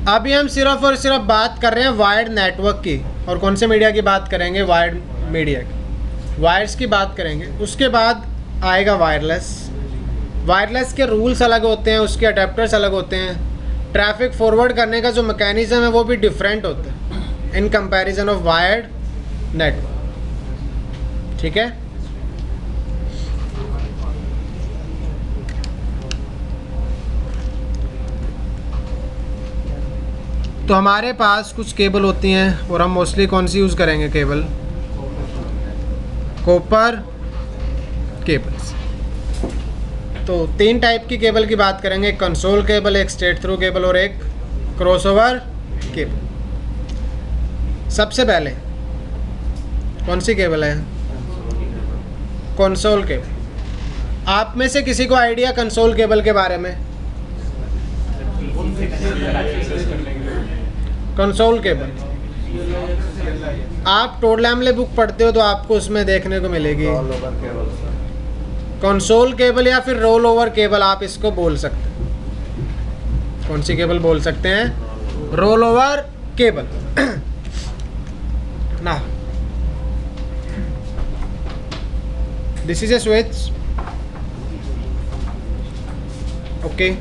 अभी हम सिर्फ और सिर्फ बात कर रहे हैं वायर्ड नेटवर्क की। और कौन से मीडिया की बात करेंगे? वायर्ड मीडिया की, वायर्स की बात करेंगे। उसके बाद आएगा वायरलेस। वायरलेस के रूल्स अलग होते हैं, उसके अडेप्टर्स अलग होते हैं, ट्रैफिक फॉरवर्ड करने का जो मैकेनिज़्म है वो भी डिफरेंट होता है in comparison of wired network. ठीक है, तो हमारे पास कुछ केबल होती हैं और हम मोस्टली कौन सी यूज़ करेंगे केबल? Copper cables. तो 3 टाइप की केबल की बात करेंगे, एक कंसोल केबल, एक स्ट्रेट थ्रू केबल और एक क्रॉसओवर केबल। सबसे पहले कौन सी केबल है? Console cable. आप में से किसी को आइडिया कंसोल केबल के बारे में? कंसोल केबल, आप टोड लैमले बुक पढ़ते हो तो आपको उसमें देखने को मिलेगी कंसोल केबल या फिर रोल ओवर केबल, आप इसको बोल सकते हैं। कौन सी केबल बोल सकते हैं? रोल ओवर केबल ना। This is a switch, okay.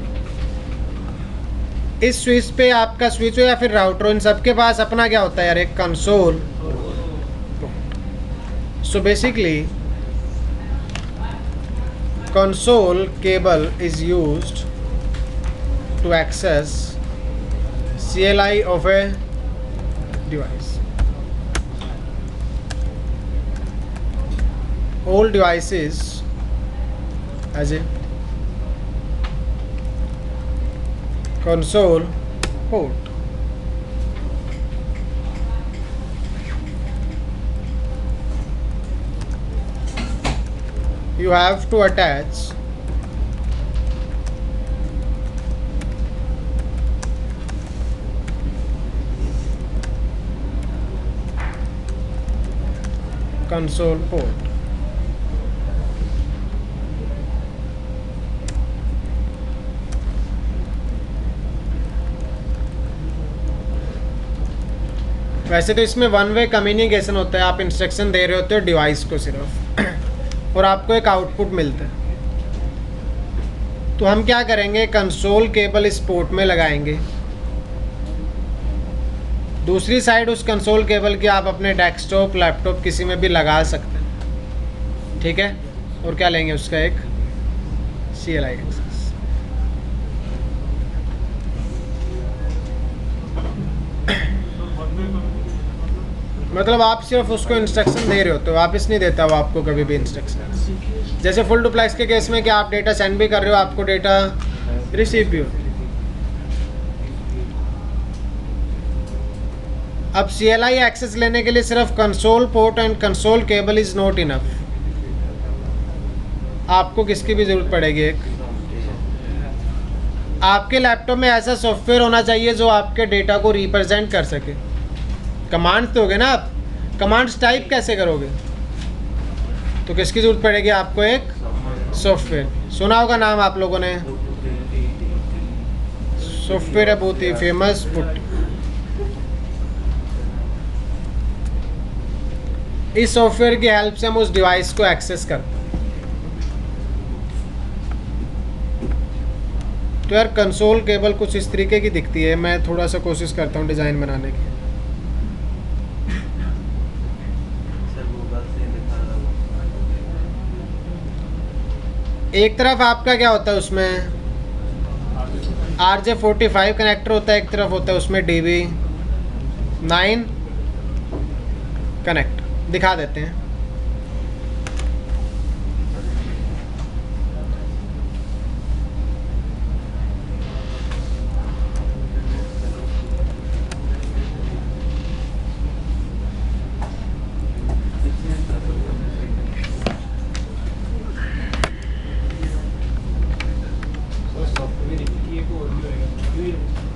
इस स्विच पे आपका स्विच हो या फिर राउटर हो, इन सबके पास अपना क्या होता है यार? एक console. So basically console cable is used to access CLI of a device. All devices as a console port. You have to attach console port. वैसे तो इसमें वन वे कम्युनिकेशन होता है, आप इंस्ट्रक्शन दे रहे होते हो डिवाइस को सिर्फ और आपको एक आउटपुट मिलता है। तो हम क्या करेंगे, कंसोल केबल इस पोर्ट में लगाएंगे, दूसरी साइड उस कंसोल केबल की आप अपने डेस्कटॉप लैपटॉप किसी में भी लगा सकते हैं, ठीक है। और क्या लेंगे, उसका एक CLI एक्सेस। मतलब आप सिर्फ उसको इंस्ट्रक्शन दे रहे होते हो, वापस नहीं देता वो आपको कभी भी इंस्ट्रक्शन। जैसे फुल डुप्लेक्स के केस में कि आप डेटा सेंड भी कर रहे हो, आपको डेटा रिसीव भी हो। अब CLI एक्सेस लेने के लिए सिर्फ console port and console cable is not enough, आपको किसकी भी ज़रूरत पड़ेगी, एक आपके लैपटॉप में ऐसा सॉफ्टवेयर होना चाहिए जो आपके डेटा को रिप्रेजेंट कर सके। कमांड्स दोगे ना आप, कमांड्स टाइप कैसे करोगे? तो किसकी ज़रूरत पड़ेगी आपको? एक सॉफ्टवेयर। सुना होगा नाम आप लोगों ने, सॉफ्टवेयर है बहुत ही फेमस, पुट्टी। इस सॉफ्टवेयर की हेल्प से हम उस डिवाइस को एक्सेस करते हैं। तो यार कंसोल केबल कुछ इस तरीके की दिखती है। मैं थोड़ा सा कोशिश करता हूँ डिज़ाइन बनाने की। एक तरफ आपका क्या होता है, उसमें RJ45 कनेक्टर होता है, एक तरफ होता है उसमें DB9 कनेक्ट। दिखा देते हैं।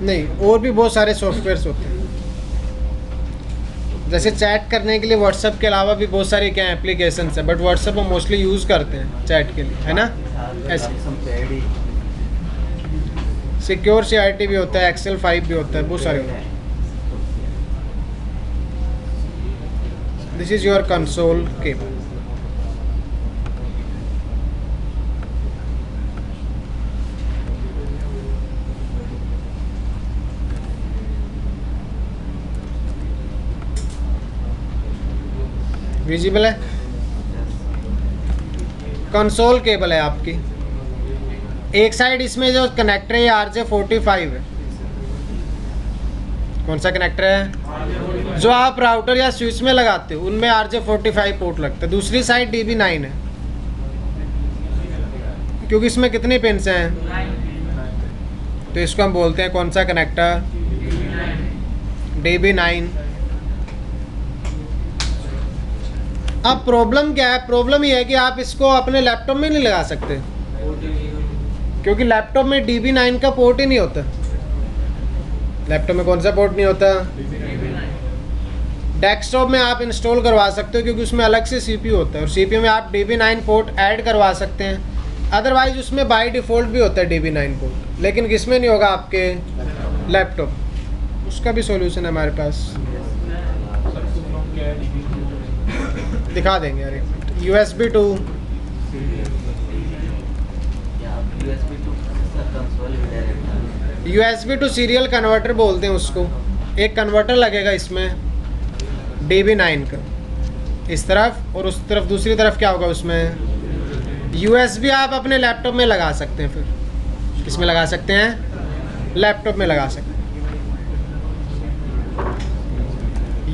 नहीं, और भी बहुत सारे सॉफ्टवेयर्स होते हैं। जैसे चैट करने के लिए व्हाट्सएप के अलावा भी बहुत सारे क्या एप्लीकेशंस है, बट व्हाट्सएप हम मोस्टली यूज़ करते हैं चैट के लिए, है ना? ऐसे सिक्योर CRT भी होता है, Excel 5 भी होता है, बहुत सारे होते हैं। This is your console cable. Visible है? कंसोल केबल है आपकी। एक साइड इसमें जो कनेक्टर है RJ45 है। कौन सा कनेक्टर है? जो आप राउटर या स्विच में लगाते हो उनमें RJ45 पोर्ट लगता है। दूसरी साइड DB9 है, क्योंकि इसमें कितने पिन्स हैं? तो इसको हम बोलते हैं कौन सा कनेक्टर? DB9। अब प्रॉब्लम क्या है? प्रॉब्लम ये है कि आप इसको अपने लैपटॉप में नहीं लगा सकते, क्योंकि लैपटॉप में DB9 का पोर्ट ही नहीं होता। लैपटॉप में कौन सा पोर्ट नहीं होता? डेस्कटॉप में आप इंस्टॉल करवा सकते हो, क्योंकि उसमें अलग से CPU होता है, और CPU में आप DB9 पोर्ट ऐड करवा सकते हैं। अदरवाइज उसमें बाय डिफ़ॉल्ट भी होता है DB9 पोर्ट, लेकिन किसमें नहीं होगा? आपके लैपटॉप। उसका भी सॉल्यूशन है हमारे पास, दिखा देंगे यार। USB to सीरियल कन्वर्टर बोलते हैं उसको। एक कन्वर्टर लगेगा इसमें DB9 का, इस तरफ, और उस तरफ दूसरी तरफ क्या होगा उसमें? USB आप अपने लैपटॉप में लगा सकते हैं। फिर किस में लगा सकते हैं? लैपटॉप में लगा सकते हैं।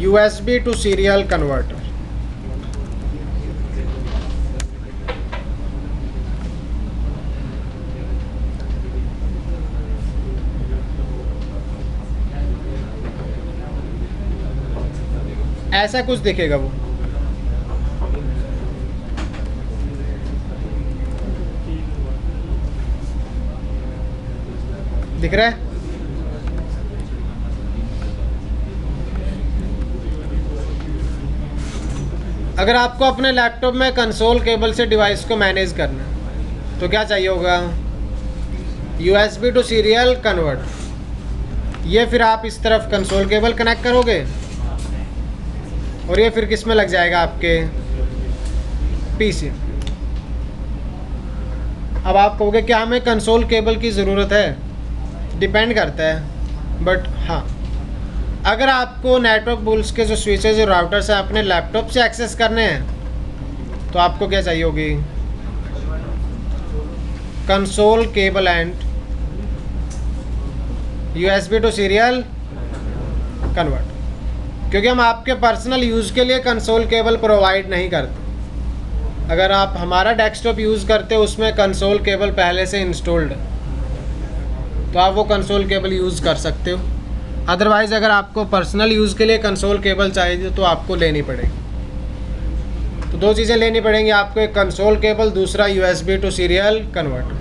USB to serial converter. ऐसा कुछ दिखेगा वो। दिख रहा है? अगर आपको अपने लैपटॉप में कंसोल केबल से डिवाइस को मैनेज करना है तो क्या चाहिए होगा? USB to serial convert. ये फिर आप इस तरफ कंसोल केबल कनेक्ट करोगे, और ये फिर किस में लग जाएगा? आपके PC। अब आप कहोगे क्या हमें कंसोल केबल की ज़रूरत है? डिपेंड करता है, बट हाँ, अगर आपको नेटवर्क बुल्स के जो स्विचेज और राउटर्स हैं अपने लैपटॉप से एक्सेस करने हैं, तो आपको क्या चाहिए होगी? Console cable and USB to serial convert. क्योंकि हम आपके पर्सनल यूज़ के लिए कंसोल केबल प्रोवाइड नहीं करते। अगर आप हमारा डेस्कटॉप यूज़ करते हो उसमें कंसोल केबल पहले से इंस्टॉल्ड है, तो आप वो कंसोल केबल यूज़ कर सकते हो। अदरवाइज़ अगर आपको पर्सनल यूज़ के लिए कंसोल केबल चाहिए तो आपको लेनी पड़ेगी। तो दो चीज़ें लेनी पड़ेंगी आपको, एक कंसोल केबल, दूसरा USB to serial converter.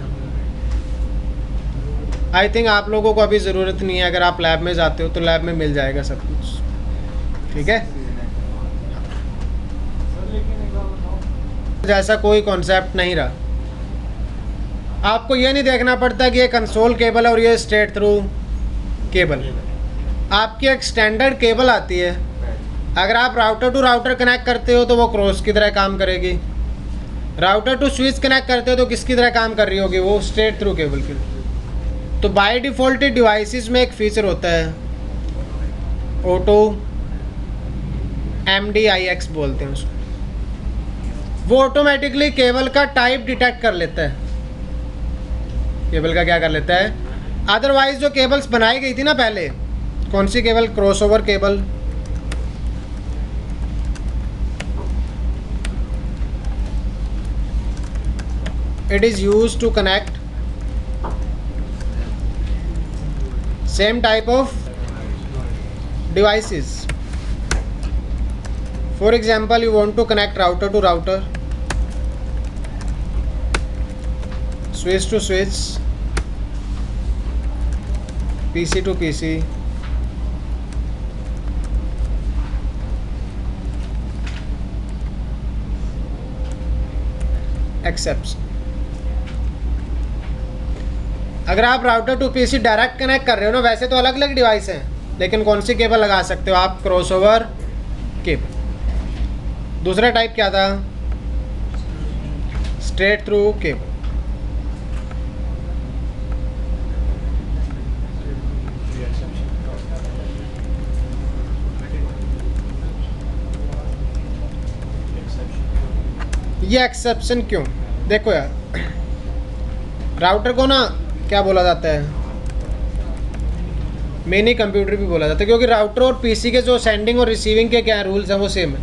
I think आप लोगों को अभी ज़रूरत नहीं है, अगर आप लैब में जाते हो तो लैब में मिल जाएगा सब कुछ, ठीक है। जैसा कोई कॉन्सेप्ट नहीं रहा, आपको ये नहीं देखना पड़ता कि ये कंसोल केबल और ये स्ट्रेट थ्रू केबल। आपकी एक स्टैंडर्ड केबल आती है, अगर आप राउटर टू राउटर कनेक्ट करते हो तो वो क्रॉस की तरह काम करेगी, राउटर टू स्विच कनेक्ट करते हो तो किसकी तरह काम कर रही होगी, वो स्ट्रेट थ्रू केबल की। तो बाय डिफ़ॉल्ट डिवाइसेस में एक फीचर होता है ऑटो MDIX बोलते हैं उसको, वो ऑटोमेटिकली केबल का टाइप डिटेक्ट कर लेता है। केबल का क्या कर लेता है, अदरवाइज जो केबल्स बनाई गई थी ना पहले, कौन सी cable, crossover cable, it is used to connect same type of devices. For example, you want to connect router to router, switch to switch, PC to PC, except अगर आप router to PC direct connect कर रहे हो ना, वैसे तो अलग अलग डिवाइस हैं, लेकिन कौन सी केबल लगा सकते हो आप, क्रॉसओवर केबल। दूसरा टाइप क्या था, स्ट्रेट थ्रू केबल। ये एक्सेप्शन क्यों, देखो यार, राउटर को ना क्या बोला जाता है, मिनी कंप्यूटर भी बोला जाता है, क्योंकि राउटर और पीसी के जो सेंडिंग और रिसीविंग के क्या रूल्स हैं वो सेम है।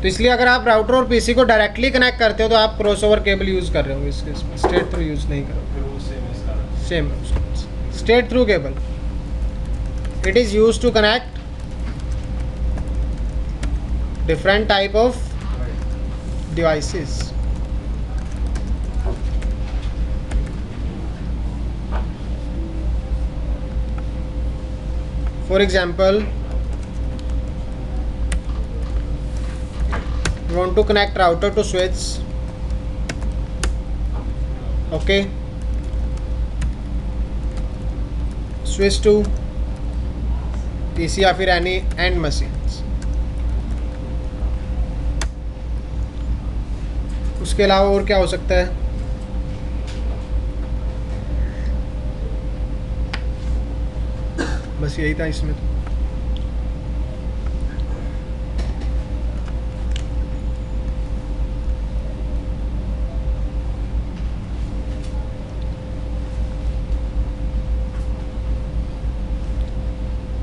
तो इसलिए अगर आप राउटर और पीसी को डायरेक्टली कनेक्ट करते हो तो आप क्रॉसओवर केबल यूज़ कर रहे हो, इसके स्ट्रेट थ्रू यूज़ नहीं करोगे। Same straight through cable, it is use to connect different type of devices. For example, you want to connect router to switch, okay, switch to PC या फिर any end machines। उसके अलावा और क्या हो सकता है, बस यही था इसमें तो।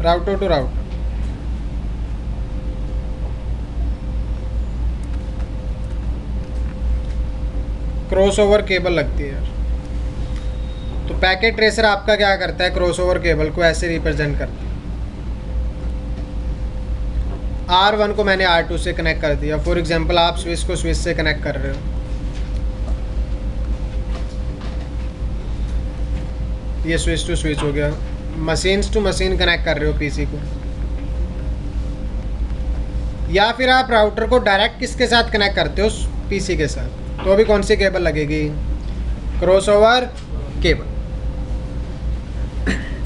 Router to router, crossover cable लगती है यार। तो पैकेट ट्रेसर आपका क्या करता है, क्रॉसओवर केबल को ऐसे रिप्रेजेंट करता है, R1 को मैंने R2 से कनेक्ट कर दिया। फॉर एग्जांपल आप स्विच को स्विच से कनेक्ट कर रहे हो, ये स्विच टू स्विच हो गया। मशीन्स टू मशीन कनेक्ट कर रहे हो पीसी को, या फिर आप राउटर को डायरेक्ट किसके साथ कनेक्ट करते हो, पीसी के साथ, तो अभी कौन सी केबल लगेगी, क्रॉसओवर केबल।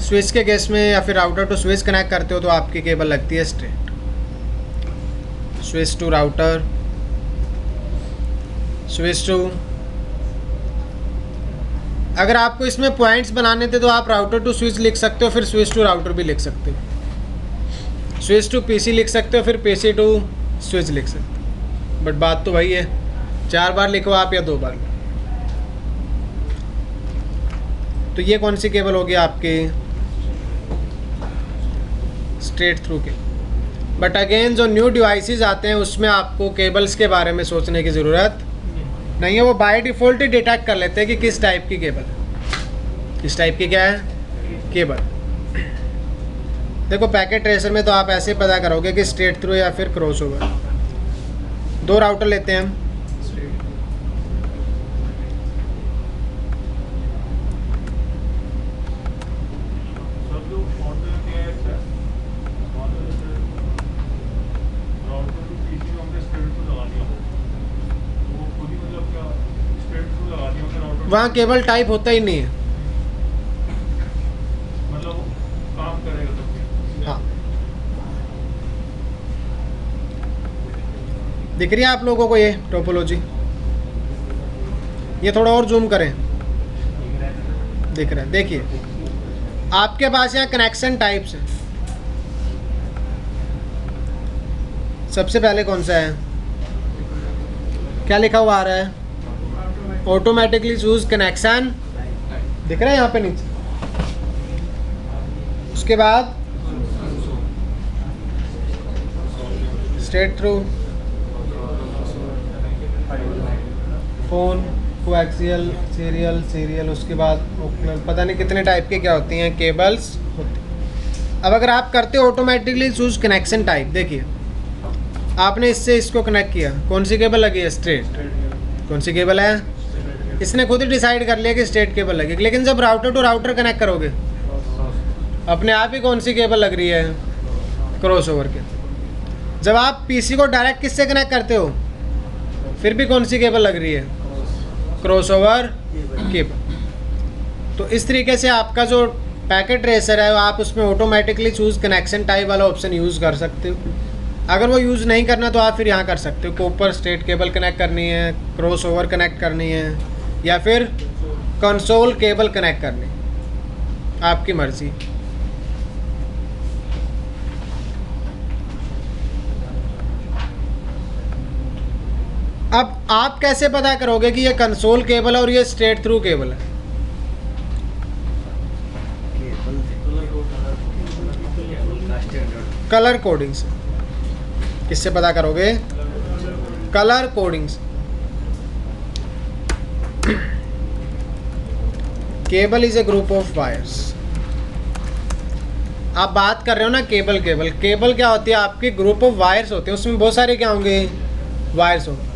स्विच के केस में या फिर राउटर टू स्विच कनेक्ट करते हो तो आपकी केबल लगती है straight, switch to router, switch to. अगर आपको इसमें पॉइंट्स बनाने थे तो आप राउटर टू स्विच लिख सकते हो, फिर स्विच टू राउटर भी लिख सकते हो, स्विच टू पीसी लिख सकते हो, फिर पीसी टू स्विच लिख सकते हो। बट बात तो वही है, 4 बार लिखो आप या 2 बार। तो ये कौन सी केबल होगी आपकी, स्ट्रेट थ्रू के। बट अगेन जो न्यू डिवाइसेस आते हैं उसमें आपको केबल्स के बारे में सोचने की ज़रूरत नहीं है, वो बाय डिफ़ॉल्ट ही डिटेक्ट कर लेते हैं कि किस टाइप की केबल, किस टाइप की क्या है केबल। देखो पैकेट ट्रेसर में तो आप ऐसे पता करोगे कि स्ट्रेट थ्रू या फिर क्रॉस ओवर। 2 राउटर लेते हैं हम, वहाँ केबल टाइप होता ही नहीं है। मतलब वो काम करेगा तो हाँ, दिख रही है आप लोगों को ये टोपोलॉजी? ये थोड़ा और जूम करें, दिख रहा है? देखिए आपके पास यहाँ कनेक्शन टाइप्स हैं। सबसे पहले कौन सा है, क्या लिखा हुआ आ रहा है? ऑटोमेटिकली चूज कनेक्शन, दिख रहा है यहाँ पे नीचे। उसके बाद straight through, phone, coaxial, serial, serial, उसके बाद पता नहीं कितने टाइप के क्या होती हैं केबल्स होती हैं। अब अगर आप करते हो ऑटोमेटिकली चूज कनेक्शन टाइप, देखिए आपने इससे इसको कनेक्ट किया, कौन सी केबल लगी है? स्ट्रेट। कौन सी केबल है? इसने खुद ही डिसाइड कर लिया कि स्ट्रेट केबल लगेगी। लेकिन जब राउटर टू राउटर कनेक्ट करोगे, अपने आप ही कौन सी केबल लग रही है? क्रॉसओवर के। जब आप पीसी को डायरेक्ट किससे कनेक्ट करते हो, फिर भी कौन सी केबल लग रही है? Crossover cable. तो इस तरीके से आपका जो पैकेट ट्रेसर है, आप उसमें ऑटोमेटिकली चूज कनेक्शन टाइप वाला ऑप्शन यूज़ कर सकते हो। अगर वो यूज़ नहीं करना तो आप फिर यहाँ कर सकते हो, कॉपर स्ट्रेट केबल कनेक्ट करनी है, क्रॉसओवर कनेक्ट करनी है, या फिर कंसोल केबल कनेक्ट करनी, आपकी मर्जी। अब आप कैसे पता करोगे कि ये कंसोल केबल है और ये स्ट्रेट थ्रू केबल है? कलर कोडिंग से। किससे पता करोगे? कलर कोडिंग से। Cable is a group of wires. आप बात कर रहे हो ना केबल, केबल केबल क्या होती है? आपकी ग्रुप ऑफ वायर्स होते हैं, उसमें बहुत सारे क्या होंगे? वायर्स होंगे।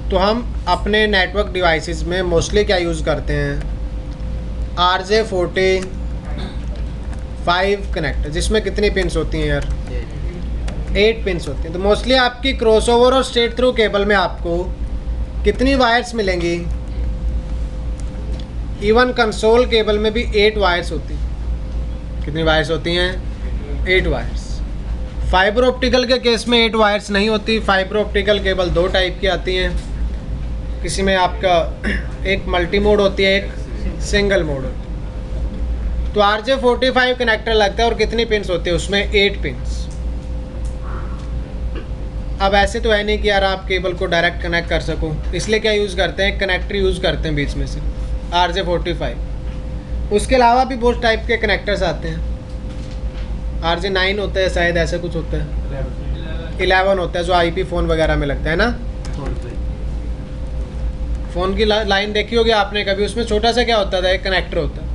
तो हम अपने नेटवर्क डिवाइसेस में मोस्टली क्या यूज़ करते हैं? RJ45 कनेक्टर, जिसमें कितनी पिन्स होती हैं यार? 8 पिन्स होती हैं। तो मोस्टली आपकी क्रॉसओवर और स्ट्रेट थ्रू केबल में आपको कितनी वायर्स मिलेंगी? इवन कंसोल केबल में भी 8 वायर्स होती हैं। कितनी वायर्स होती हैं? 8 वायर्स। फाइबर ऑप्टिकल के केस में 8 वायर्स नहीं होती। फाइबर ऑप्टिकल केबल 2 टाइप की आती हैं। किसी में आपका एक मल्टी मोड होती है, एक सिंगल मोड होती है। तो RJ45 कनेक्टर लगता है और कितनी पिन्स होती है उसमें? 8 पिन्स। अब ऐसे तो है नहीं कि यार आप केबल को डायरेक्ट कनेक्ट कर सको, इसलिए क्या यूज़ करते हैं? कनेक्टर यूज़ करते हैं बीच में से, RJ45। उसके अलावा भी बहुत टाइप के कनेक्टर्स आते हैं। RJ9 होता है शायद, ऐसा कुछ होता है। 11 होता है जो IP फ़ोन वगैरह में लगता है ना। फ़ोन की लाइन देखी होगी आपने कभी, उसमें छोटा सा क्या होता था? एक कनेक्टर होता है।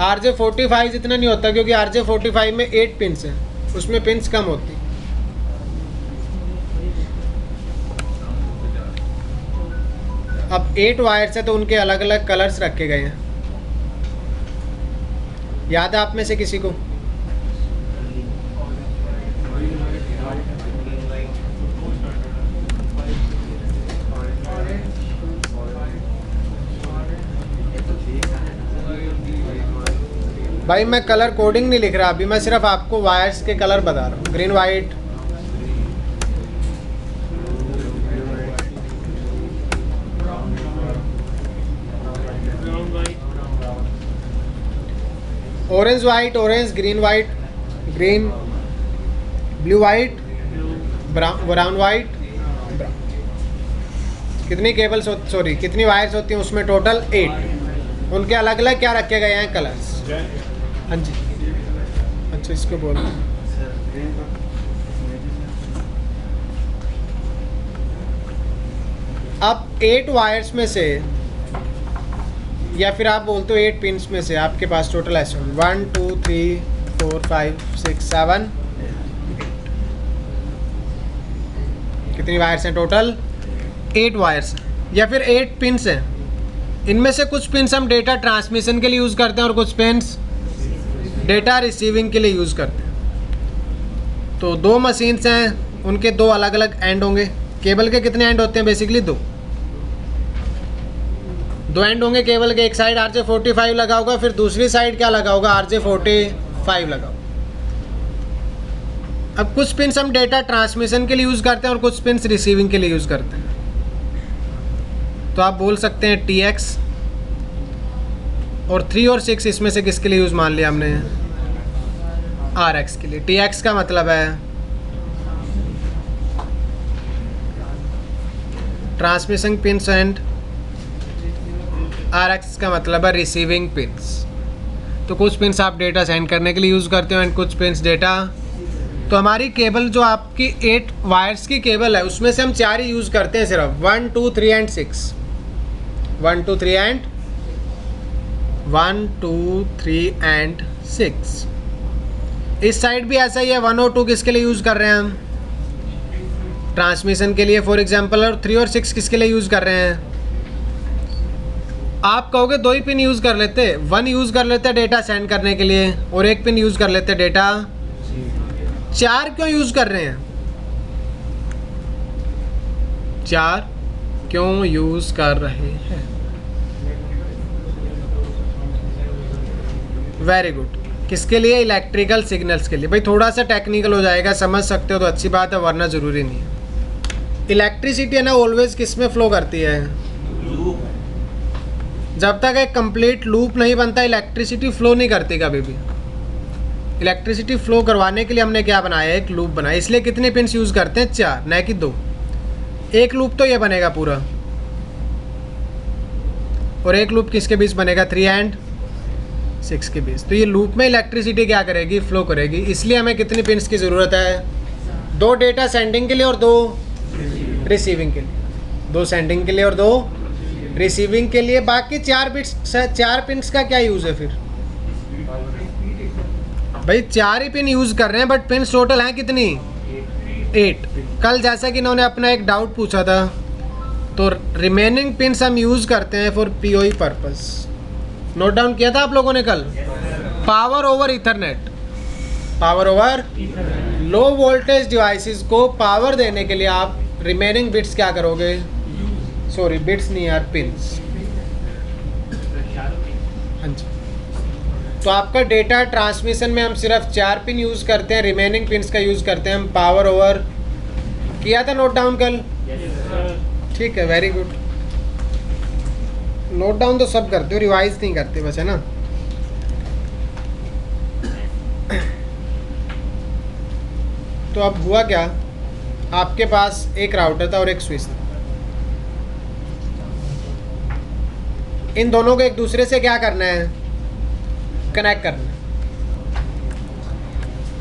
RJ45 इतना नहीं होता, क्योंकि RJ45 में 8 पिन्स हैं, उसमें पिन्स कम होती। अब 8 वायर्स है तो उनके अलग अलग कलर्स रखे गए हैं। याद है आप में से किसी को? भाई मैं कलर कोडिंग नहीं लिख रहा अभी, मैं सिर्फ आपको वायर्स के कलर बता रहा हूँ। Green, white, orange white, orange, green white, green, blue white, brown white, brown. कितनी केबल्स सॉरी कितनी वायर्स होती हैं उसमें? टोटल 8। उनके अलग अलग क्या रखे गए हैं? कलर्स। हाँ जी, अच्छा इसको बोलो। अब 8 वायर्स में से, या फिर आप बोलते हो 8 पिन्स में से, आपके पास टोटल ऐसे 1 2 3 4 5 6 7 कितनी वायर्स हैं? टोटल 8 वायर्स हैं, या फिर 8 पिन्स हैं। इनमें से कुछ पिन्स हम डेटा ट्रांसमिशन के लिए यूज़ करते हैं और कुछ पिन्स डेटा रिसीविंग के लिए यूज़ करते हैं। तो दो मशीन्स हैं, उनके दो अलग अलग एंड होंगे। केबल के कितने एंड होते हैं? बेसिकली दो एंड होंगे केबल के। एक साइड RJ45 लगा होगा, फिर दूसरी साइड क्या लगा होगा? RJ45 लगा होगा। अब कुछ पिन्स हम डेटा ट्रांसमिशन के लिए यूज़ करते हैं और कुछ पिन्स रिसीविंग के लिए यूज़ करते हैं। तो आप बोल सकते हैं TX, और 3 और 6 इसमें से किसके लिए यूज़ मान लिया हमने? RX के लिए। TX का मतलब है ट्रांसमिशन पिन्स एंड RX का मतलब है रिसीविंग पिन्स। तो कुछ पिन्स आप डेटा सेंड करने के लिए यूज़ करते हो एंड कुछ पिन्स डेटा। तो हमारी केबल जो आपकी 8 वायर्स की केबल है उसमें से हम 4 ही यूज़ करते हैं सिर्फ, 1 2 3 एंड 6। 1 2 3 and 1 2 3 and 6। इस साइड भी ऐसा ही है, 1 और 2 किसके लिए यूज़ कर रहे हैं हम? ट्रांसमिशन के लिए फॉर एग्जांपल। और 3 और 6 किसके लिए यूज़ कर रहे हैं? आप कहोगे 2 ही पिन यूज़ कर लेते, 1 यूज़ कर लेते डेटा सेंड करने के लिए और 1 पिन यूज़ कर लेते डेटा। 4 क्यों यूज़ कर रहे हैं? 4 क्यों यूज़ कर रहे हैं? Very good. किसके लिए? इलेक्ट्रिकल सिग्नल्स के लिए। भाई थोड़ा सा टेक्निकल हो जाएगा, समझ सकते हो तो अच्छी बात है, वरना ज़रूरी नहीं है। इलेक्ट्रिसिटी है ना ऑलवेज किस में फ़्लो करती है? जब तक एक कंप्लीट लूप नहीं बनता इलेक्ट्रिसिटी फ़्लो नहीं करती कभी भी। इलेक्ट्रिसिटी फ़्लो करवाने के लिए हमने क्या बनाया? एक लूप बनाया। इसलिए कितने पिन्स यूज़ करते हैं? 4, न कि 2। एक लूप तो ये बनेगा पूरा, और एक लूप किसके बीच बनेगा? 3 एंड 6 के बीच। तो ये लूप में इलेक्ट्रिसिटी क्या करेगी? फ़्लो करेगी। इसलिए हमें कितनी पिन्स की ज़रूरत है? 2 डेटा सेंडिंग के लिए और 2 रिसीविंग के लिए। 2 सेंडिंग के लिए और 2 रिसीविंग के लिए। बाकी 4 बिट्स 4 पिन्स का क्या यूज़ है फिर? भाई 4 ही पिन यूज़ कर रहे हैं, बट पिन्स टोटल हैं कितनी? 8। कल जैसा कि इन्होंने अपना एक डाउट पूछा था, तो रिमेनिंग पिन्स हम यूज़ करते हैं for POE purpose. Note down किया था आप लोगों ने कल? Power over Ethernet. Power over low voltage devices को पावर देने के लिए आप रिमेनिंग बिट्स क्या करोगे? सॉरी बिट्स नहीं यार, पिन्स। हाँ जी। तो आपका डेटा ट्रांसमिशन में हम सिर्फ 4 पिन यूज़ करते हैं, रिमेनिंग पिन्स का यूज़ करते हैं हम पावर ओवर। किया था नोट डाउन कल? ठीक है, वेरी गुड। नोट डाउन तो सब करते हो, रिवाइज नहीं करते बस, है ना? तो अब हुआ क्या? आपके पास एक राउटर था और एक स्विच था। इन दोनों को एक दूसरे से क्या करना है? कनेक्ट करना है।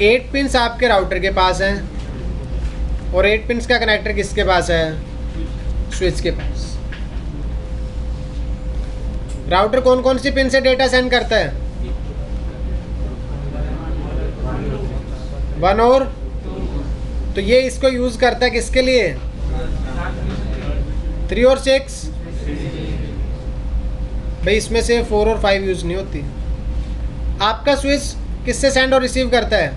8 पिन्स आपके राउटर के पास हैं और 8 पिन्स का कनेक्टर किसके पास है? स्विच के पास। राउटर कौन कौन सी पिन से डेटा सेंड करता है? 1 और तो ये इसको यूज़ करता है किसके लिए? 3 और 6। भाई इसमें से 4 और 5 यूज़ नहीं होती। आपका स्विच किससे सेंड और रिसीव करता है?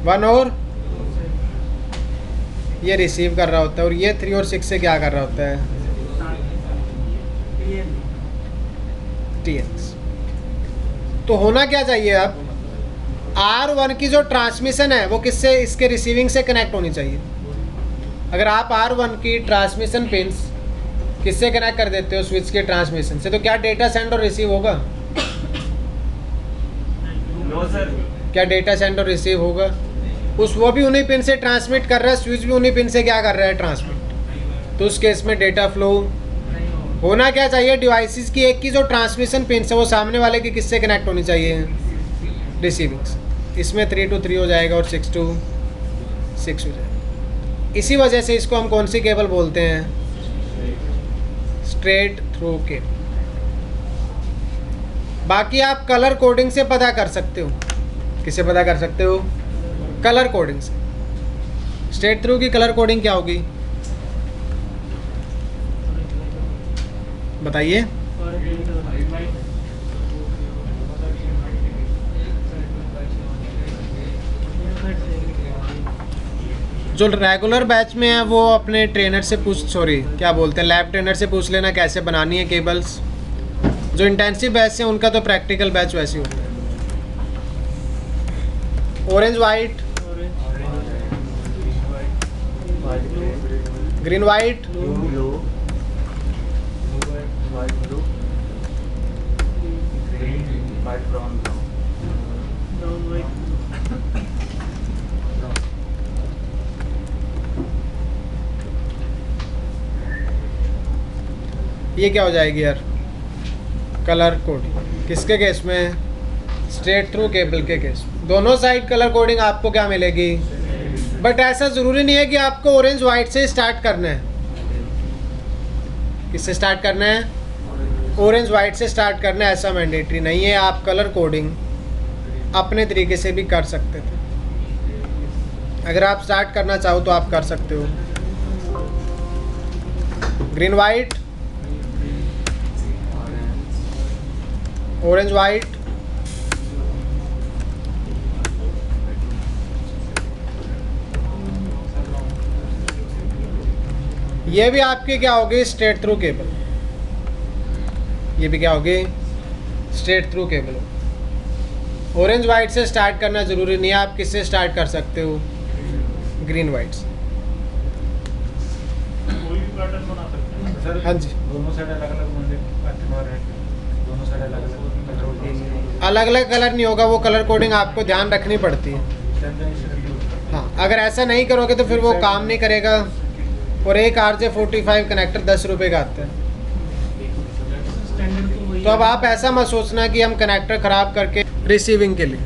1 और ये रिसीव कर रहा होता है, और ये 3 और 6 से क्या कर रहा होता है? TX। तो होना क्या चाहिए अब? R1 की जो ट्रांसमिशन है वो किससे? इसके रिसीविंग से कनेक्ट होनी चाहिए। अगर आप R1 की ट्रांसमिशन पिन्स किससे कनेक्ट कर देते हो? स्विच के ट्रांसमिशन से, तो क्या डेटा सेंड और रिसीव होगा? No sir. क्या डेटा सेंड और रिसीव होगा? वो भी उन्हीं पिन से ट्रांसमिट कर रहा है, स्विच भी उन्हीं पिन से क्या कर रहा है? ट्रांसमिट। तो उस केस में डेटा फ्लो होना क्या चाहिए? डिवाइसेस की एक की जो ट्रांसमिशन पिन है वो सामने वाले की किससे कनेक्ट होनी चाहिए? रिसीविंग। इसमें 3 to 3 हो जाएगा और 6 to 6 हो जाएगा। इसी वजह से इसको हम कौन सी केबल बोलते हैं? Straight through cable. बाकी आप कलर कोडिंग से पता कर सकते हो। किससे पता कर सकते हो? कलर कोडिंग से। स्ट्रेट थ्रू की कलर कोडिंग क्या होगी बताइए? जो रेगुलर बैच में है वो अपने ट्रेनर से पूछ, सॉरी क्या बोलते हैं, लैब ट्रेनर से पूछ लेना कैसे बनानी है केबल्स। जो इंटेंसिव बैच है उनका तो प्रैक्टिकल बैच वैसे ही होता है। ऑरेंज वाइट, ग्रीन वाइट, ये क्या हो जाएगी यार, कलर कोडिंग। किसके केस में? स्ट्रेट थ्रू केबल के केस में। दोनों साइड कलर कोडिंग आपको क्या मिलेगी, बट ऐसा ज़रूरी नहीं है कि आपको ऑरेंज वाइट से स्टार्ट करना है। किससे स्टार्ट करना है? ऑरेंज वाइट से स्टार्ट करना है, ऐसा मैंडेटरी नहीं है। आप कलर कोडिंग अपने तरीके से भी कर सकते थे। अगर आप स्टार्ट करना चाहो तो आप कर सकते हो। ग्रीन वाइट, ऑरेंज वाइट, ये भी आपकी क्या होगी, स्ट्रेट थ्रू केबल। ये भी क्या होगी, straight through cable. Orange white से स्टार्ट करना ज़रूरी नहीं है, आप किससे स्टार्ट कर सकते हो, ग्रीन वाइट से। कोई भी पैटर्न बना सकते हैं सर। हाँ जी, दोनों साइड अलग अलग मुझे एक्टिवा है, दोनों साइड अलग अलग अलग अलग कलर नहीं होगा, वो कलर कोडिंग आपको ध्यान रखनी पड़ती है। हाँ, अगर ऐसा नहीं करोगे तो फिर वो काम नहीं करेगा। और एक RJ45 कनेक्टर 10 रुपये का आता है। तो अब आप ऐसा मत सोचना कि हम कनेक्टर ख़राब करके रिसीविंग के लिए।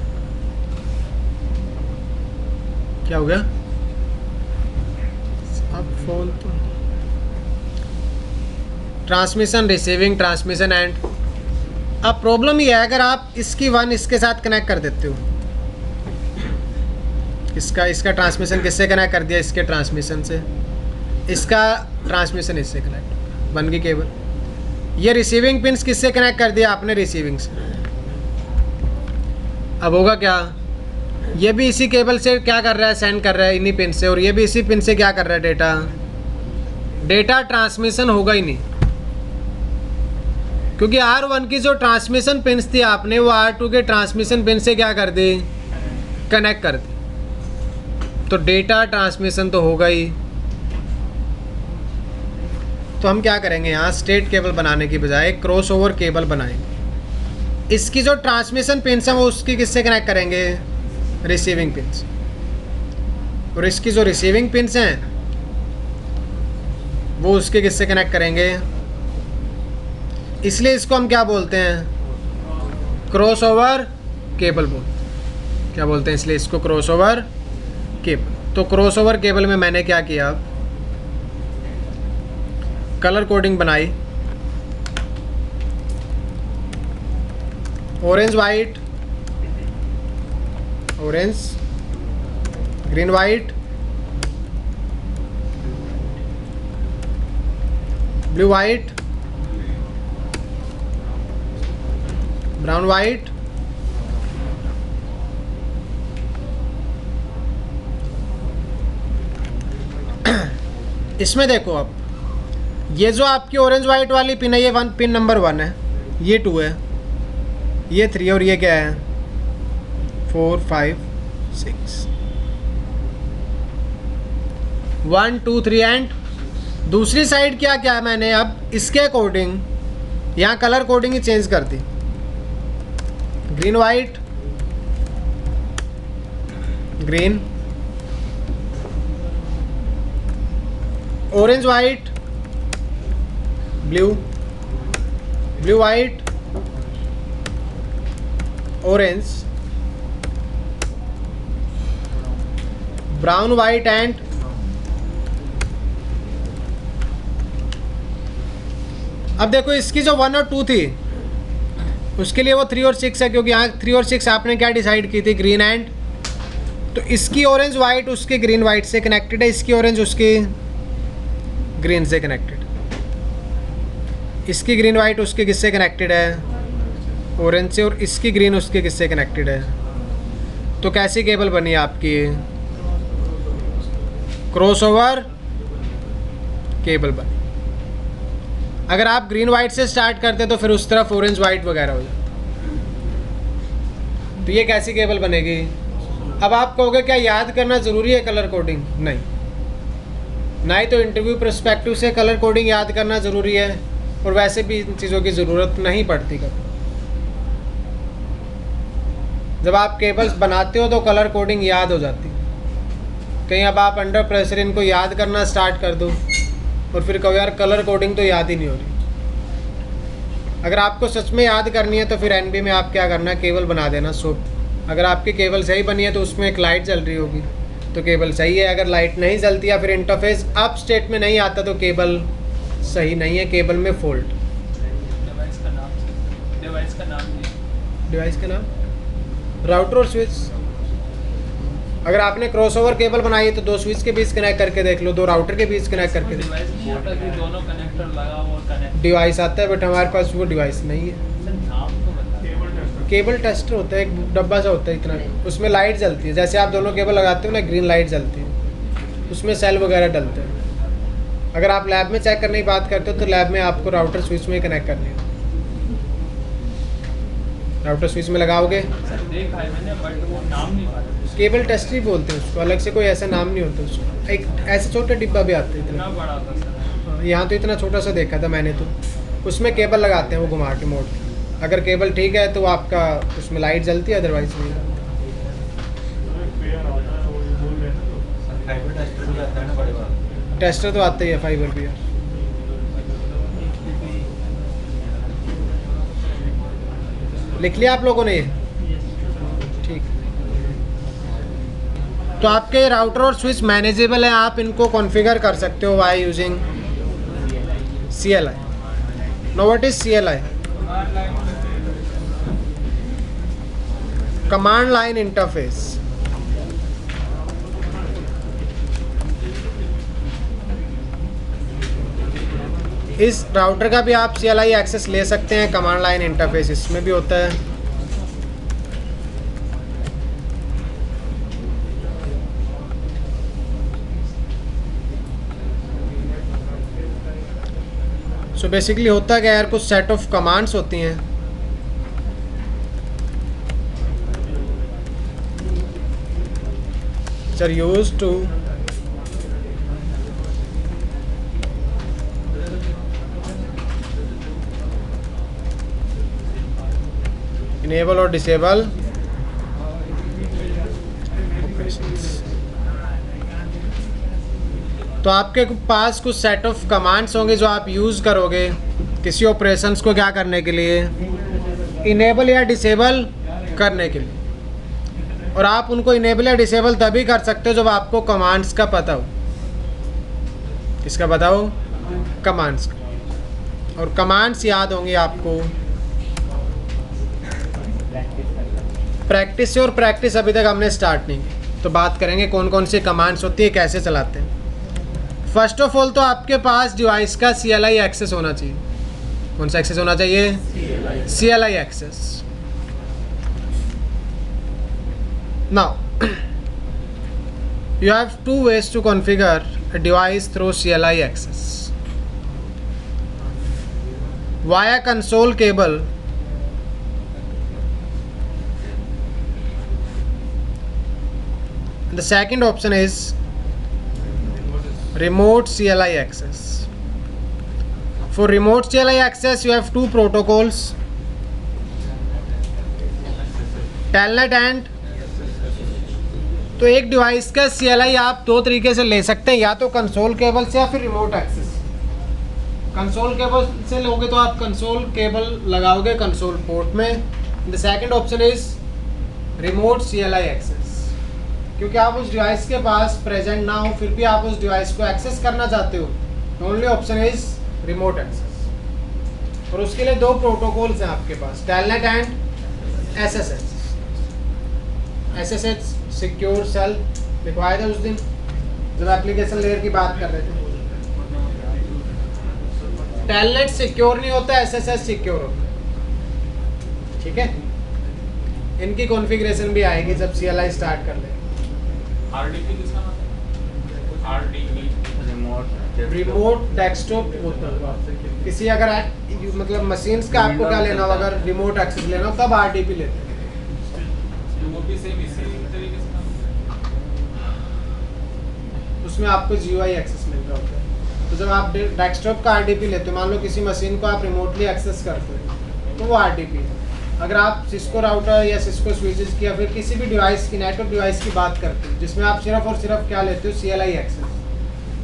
क्या हो गया? अब फोन तो ट्रांसमिशन, रिसीविंग, ट्रांसमिशन एंड। अब प्रॉब्लम ये है, अगर आप इसकी वन इसके साथ कनेक्ट कर देते हो, इसका ट्रांसमिशन किससे कनेक्ट कर दिया, इसके ट्रांसमिशन से, इसका ट्रांसमिशन इससे कनेक्ट, वन की केबल। ये रिसीविंग पिन्स किससे कनेक्ट कर दिया आपने, रिसीविंग से। अब होगा क्या, ये भी इसी केबल से क्या कर रहा है, सेंड कर रहा है इन्हीं पिन से, और ये भी इसी पिन से क्या कर रहा है, डेटा ट्रांसमिशन होगा ही नहीं। क्योंकि R1 की जो ट्रांसमिशन पिन्स थी आपने वो R2 के ट्रांसमिशन पिन से क्या कर दी, कनेक्ट कर दी। तो डेटा ट्रांसमिशन तो होगा ही। तो हम क्या करेंगे, यहाँ स्ट्रेट केबल बनाने की बजाय क्रॉस ओवर केबल बनाएंगे। इसकी जो ट्रांसमिशन पिन्स हैं वो उसकी किससे कनेक्ट करेंगे, रिसीविंग पिन्स। और इसकी जो रिसीविंग पिन्स हैं वो उसके किससे कनेक्ट करेंगे। इसलिए इसको हम क्या बोलते हैं, क्रॉस ओवर केबल बोलते। क्या बोलते हैं, इसलिए इसको क्रॉस ओवर केबल। तो क्रॉस ओवर केबल में मैंने क्या किया, कलर कोडिंग बनाई, orange white, orange, green white, blue white, brown white, इसमें देखो अब ये जो आपकी ऑरेंज वाइट वाली पिन है, ये पिन नंबर 1 है, ये 2 है, ये 3 और ये क्या है 4 5 6, 1 2 3 एंड दूसरी साइड क्या क्या है, मैंने अब इसके अकॉर्डिंग यहाँ कलर कोडिंग ही चेंज कर दी। Green white, green, orange white, blue, blue white, orange, brown white and अब देखो इसकी जो 1 और 2 थी उसके लिए वो 3 और 6 है, क्योंकि यहाँ 3 और 6 आपने क्या डिसाइड की थी, ग्रीन एंड। तो इसकी ऑरेंज वाइट उसके ग्रीन वाइट से कनेक्टेड है, इसकी ऑरेंज उसकी ग्रीन से कनेक्टेड, इसकी ग्रीन वाइट उसके किससे कनेक्टेड है, ऑरेंज से, और इसकी ग्रीन उसके किससे कनेक्टेड है। तो कैसी केबल बनी आपकी, क्रॉसओवर केबल बने। अगर आप ग्रीन वाइट से स्टार्ट करते तो फिर उस तरफ ऑरेंज वाइट वगैरह हो जाए। तो ये कैसी केबल बनेगी? अब आप कहोगे क्या याद करना ज़रूरी है कलर कोडिंग? नहीं, ना ही तो इंटरव्यू पर्सपेक्टिव से कलर कोडिंग याद करना ज़रूरी है, और वैसे भी इन चीज़ों की ज़रूरत नहीं पड़ती कभी। जब आप केबल्स बनाते हो तो कलर कोडिंग याद हो जाती है। कहीं अब आप अंडर प्रेशर इनको याद करना स्टार्ट कर दो और फिर कहो यार कलर कोडिंग तो याद ही नहीं हो रही। अगर आपको सच में याद करनी है तो फिर एनबी में आप क्या करना है, केबल बना देना सोप। अगर आपकी केबल सही बनी है तो उसमें एक लाइट जल रही होगी तो केबल सही है। अगर लाइट नहीं जलती या फिर इंटरफेस अप स्टेट में नहीं आता तो केबल सही नहीं है, केबल में फॉल्ट। डिवाइस का नाम डिवाइस का नाम राउटर और स्विच। अगर आपने क्रॉसओवर केबल बनाई है तो 2 स्विच के बीच कनेक्ट करके देख लो, 2 राउटर के बीच कनेक्ट करके देख लो। डिवाइस नहीं आता कि दोनों कनेक्टर लगा हुआ कनेक्ट। डिवाइस आता है बट हमारे पास वो डिवाइस नहीं है। नाम तो बता। केबल टेस्टर होता है, एक डब्बा सा होता है इतना, उसमें लाइट जलती है। जैसे आप दोनों केबल लगाते हो ना, ग्रीन लाइट जलती है, उसमें सेल वगैरह डलते हैं। अगर आप लैब में चेक करने की बात करते हो तो लैब में आपको राउटर स्विच में कनेक्ट करनी है। राउटर स्विच में लगाओगे, सर देखा है मैंने बट वो नाम नहीं पता। केबल टेस्टर ही बोलते हैं उसको, अलग से कोई ऐसा नाम नहीं होता उसको। एक ऐसे छोटे डिब्बा भी आते हैं इतना इतना, बड़ा था सर। यहाँ तो इतना छोटा सा देखा था मैंने तो। उसमें केबल लगाते हैं वो घुमा के मोड़ के। अगर केबल ठीक है तो आपका उसमें लाइट जलती है, अदरवाइज नहीं। टेस्टर तो आते ही है, फाइबर भी है। लिख लिया आप लोगों ने ये? ठीक। तो आपके राउटर और स्विच मैनेजेबल है, आप इनको कॉन्फ़िगर कर सकते हो by using CLI। Now what is CLI? Command line interface. इस राउटर का भी आप CLI एक्सेस ले सकते हैं, कमांड लाइन इंटरफेस इसमें भी होता है। सो बेसिकली होता क्या है यार, कुछ सेट ऑफ कमांड्स होती हैं which are used to enable or disable operations। तो आपके पास कुछ सेट ऑफ कमांड्स होंगे जो आप यूज़ करोगे किसी ऑपरेशंस को क्या करने के लिए, इनेबल या डिसेबल करने के लिए। और आप उनको इनेबल या डिसेबल तभी कर सकते हो जब आपको कमांड्स का पता हो। किसका पता हो? कमांड्स का। और कमांड्स याद होंगे आपको प्रैक्टिस से, और प्रैक्टिस अभी तक हमने स्टार्ट नहीं की। तो बात करेंगे कौन कौन सी कमांड्स होती है, कैसे चलाते हैं। फर्स्ट ऑफ ऑल तो आपके पास डिवाइस का CLI एक्सेस होना चाहिए। कौन सा एक्सेस होना चाहिए? CLI access. Now, you have 2 ways to configure a device through CLI access. Via console cable, the second option is remote CLI access. For remote CLI access, you have 2 protocols, Telnet and। तो एक डिवाइस का CLI आप 2 तरीके से ले सकते हैं, या तो कंसोल केबल से या फिर रिमोट एक्सेस। कंसोल केबल से लोगे तो आप कंसोल केबल लगाओगे कंसोल पोर्ट में। The second option is remote CLI access, क्योंकि आप उस डिवाइस के पास प्रेजेंट ना हो फिर भी आप उस डिवाइस को एक्सेस करना चाहते हो, only option is remote access. और उसके लिए 2 प्रोटोकॉल्स हैं आपके पास, Telnet and SSH secure shell. लिखवाए थे उस दिन जब एप्लीकेशन लेयर की बात कर रहे थे। टेलनेट सिक्योर नहीं होता, SSH सिक्योर होता। ठीक है, इनकी कॉन्फ़िगरेशन भी आएगी जब CLI स्टार्ट कर ले। RDP रिमोट डेस्कटॉप होता है किसी अगर मतलब मशीन्स का आपको क्या लेना हो, अगर रिमोट एक्सेस लेना हो तब आरडीपी लेते हैं। वो भी सेम इसी तरीके से उसमें आपको जीयूआई एक्सेस मिल रहा होता है। तो जब आप डेस्कटॉप का आरडीपी लेते हो, मान लो किसी मशीन को आप रिमोटली एक्सेस करते हो तो वो आरडीपी है। अगर आप सिस्को राउटर या सिस्को स्विचेस की या फिर किसी भी डिवाइस की, नेटवर्क डिवाइस की बात करते हो जिसमें आप सिर्फ और सिर्फ क्या लेते हो, सीएलआई एक्सेस,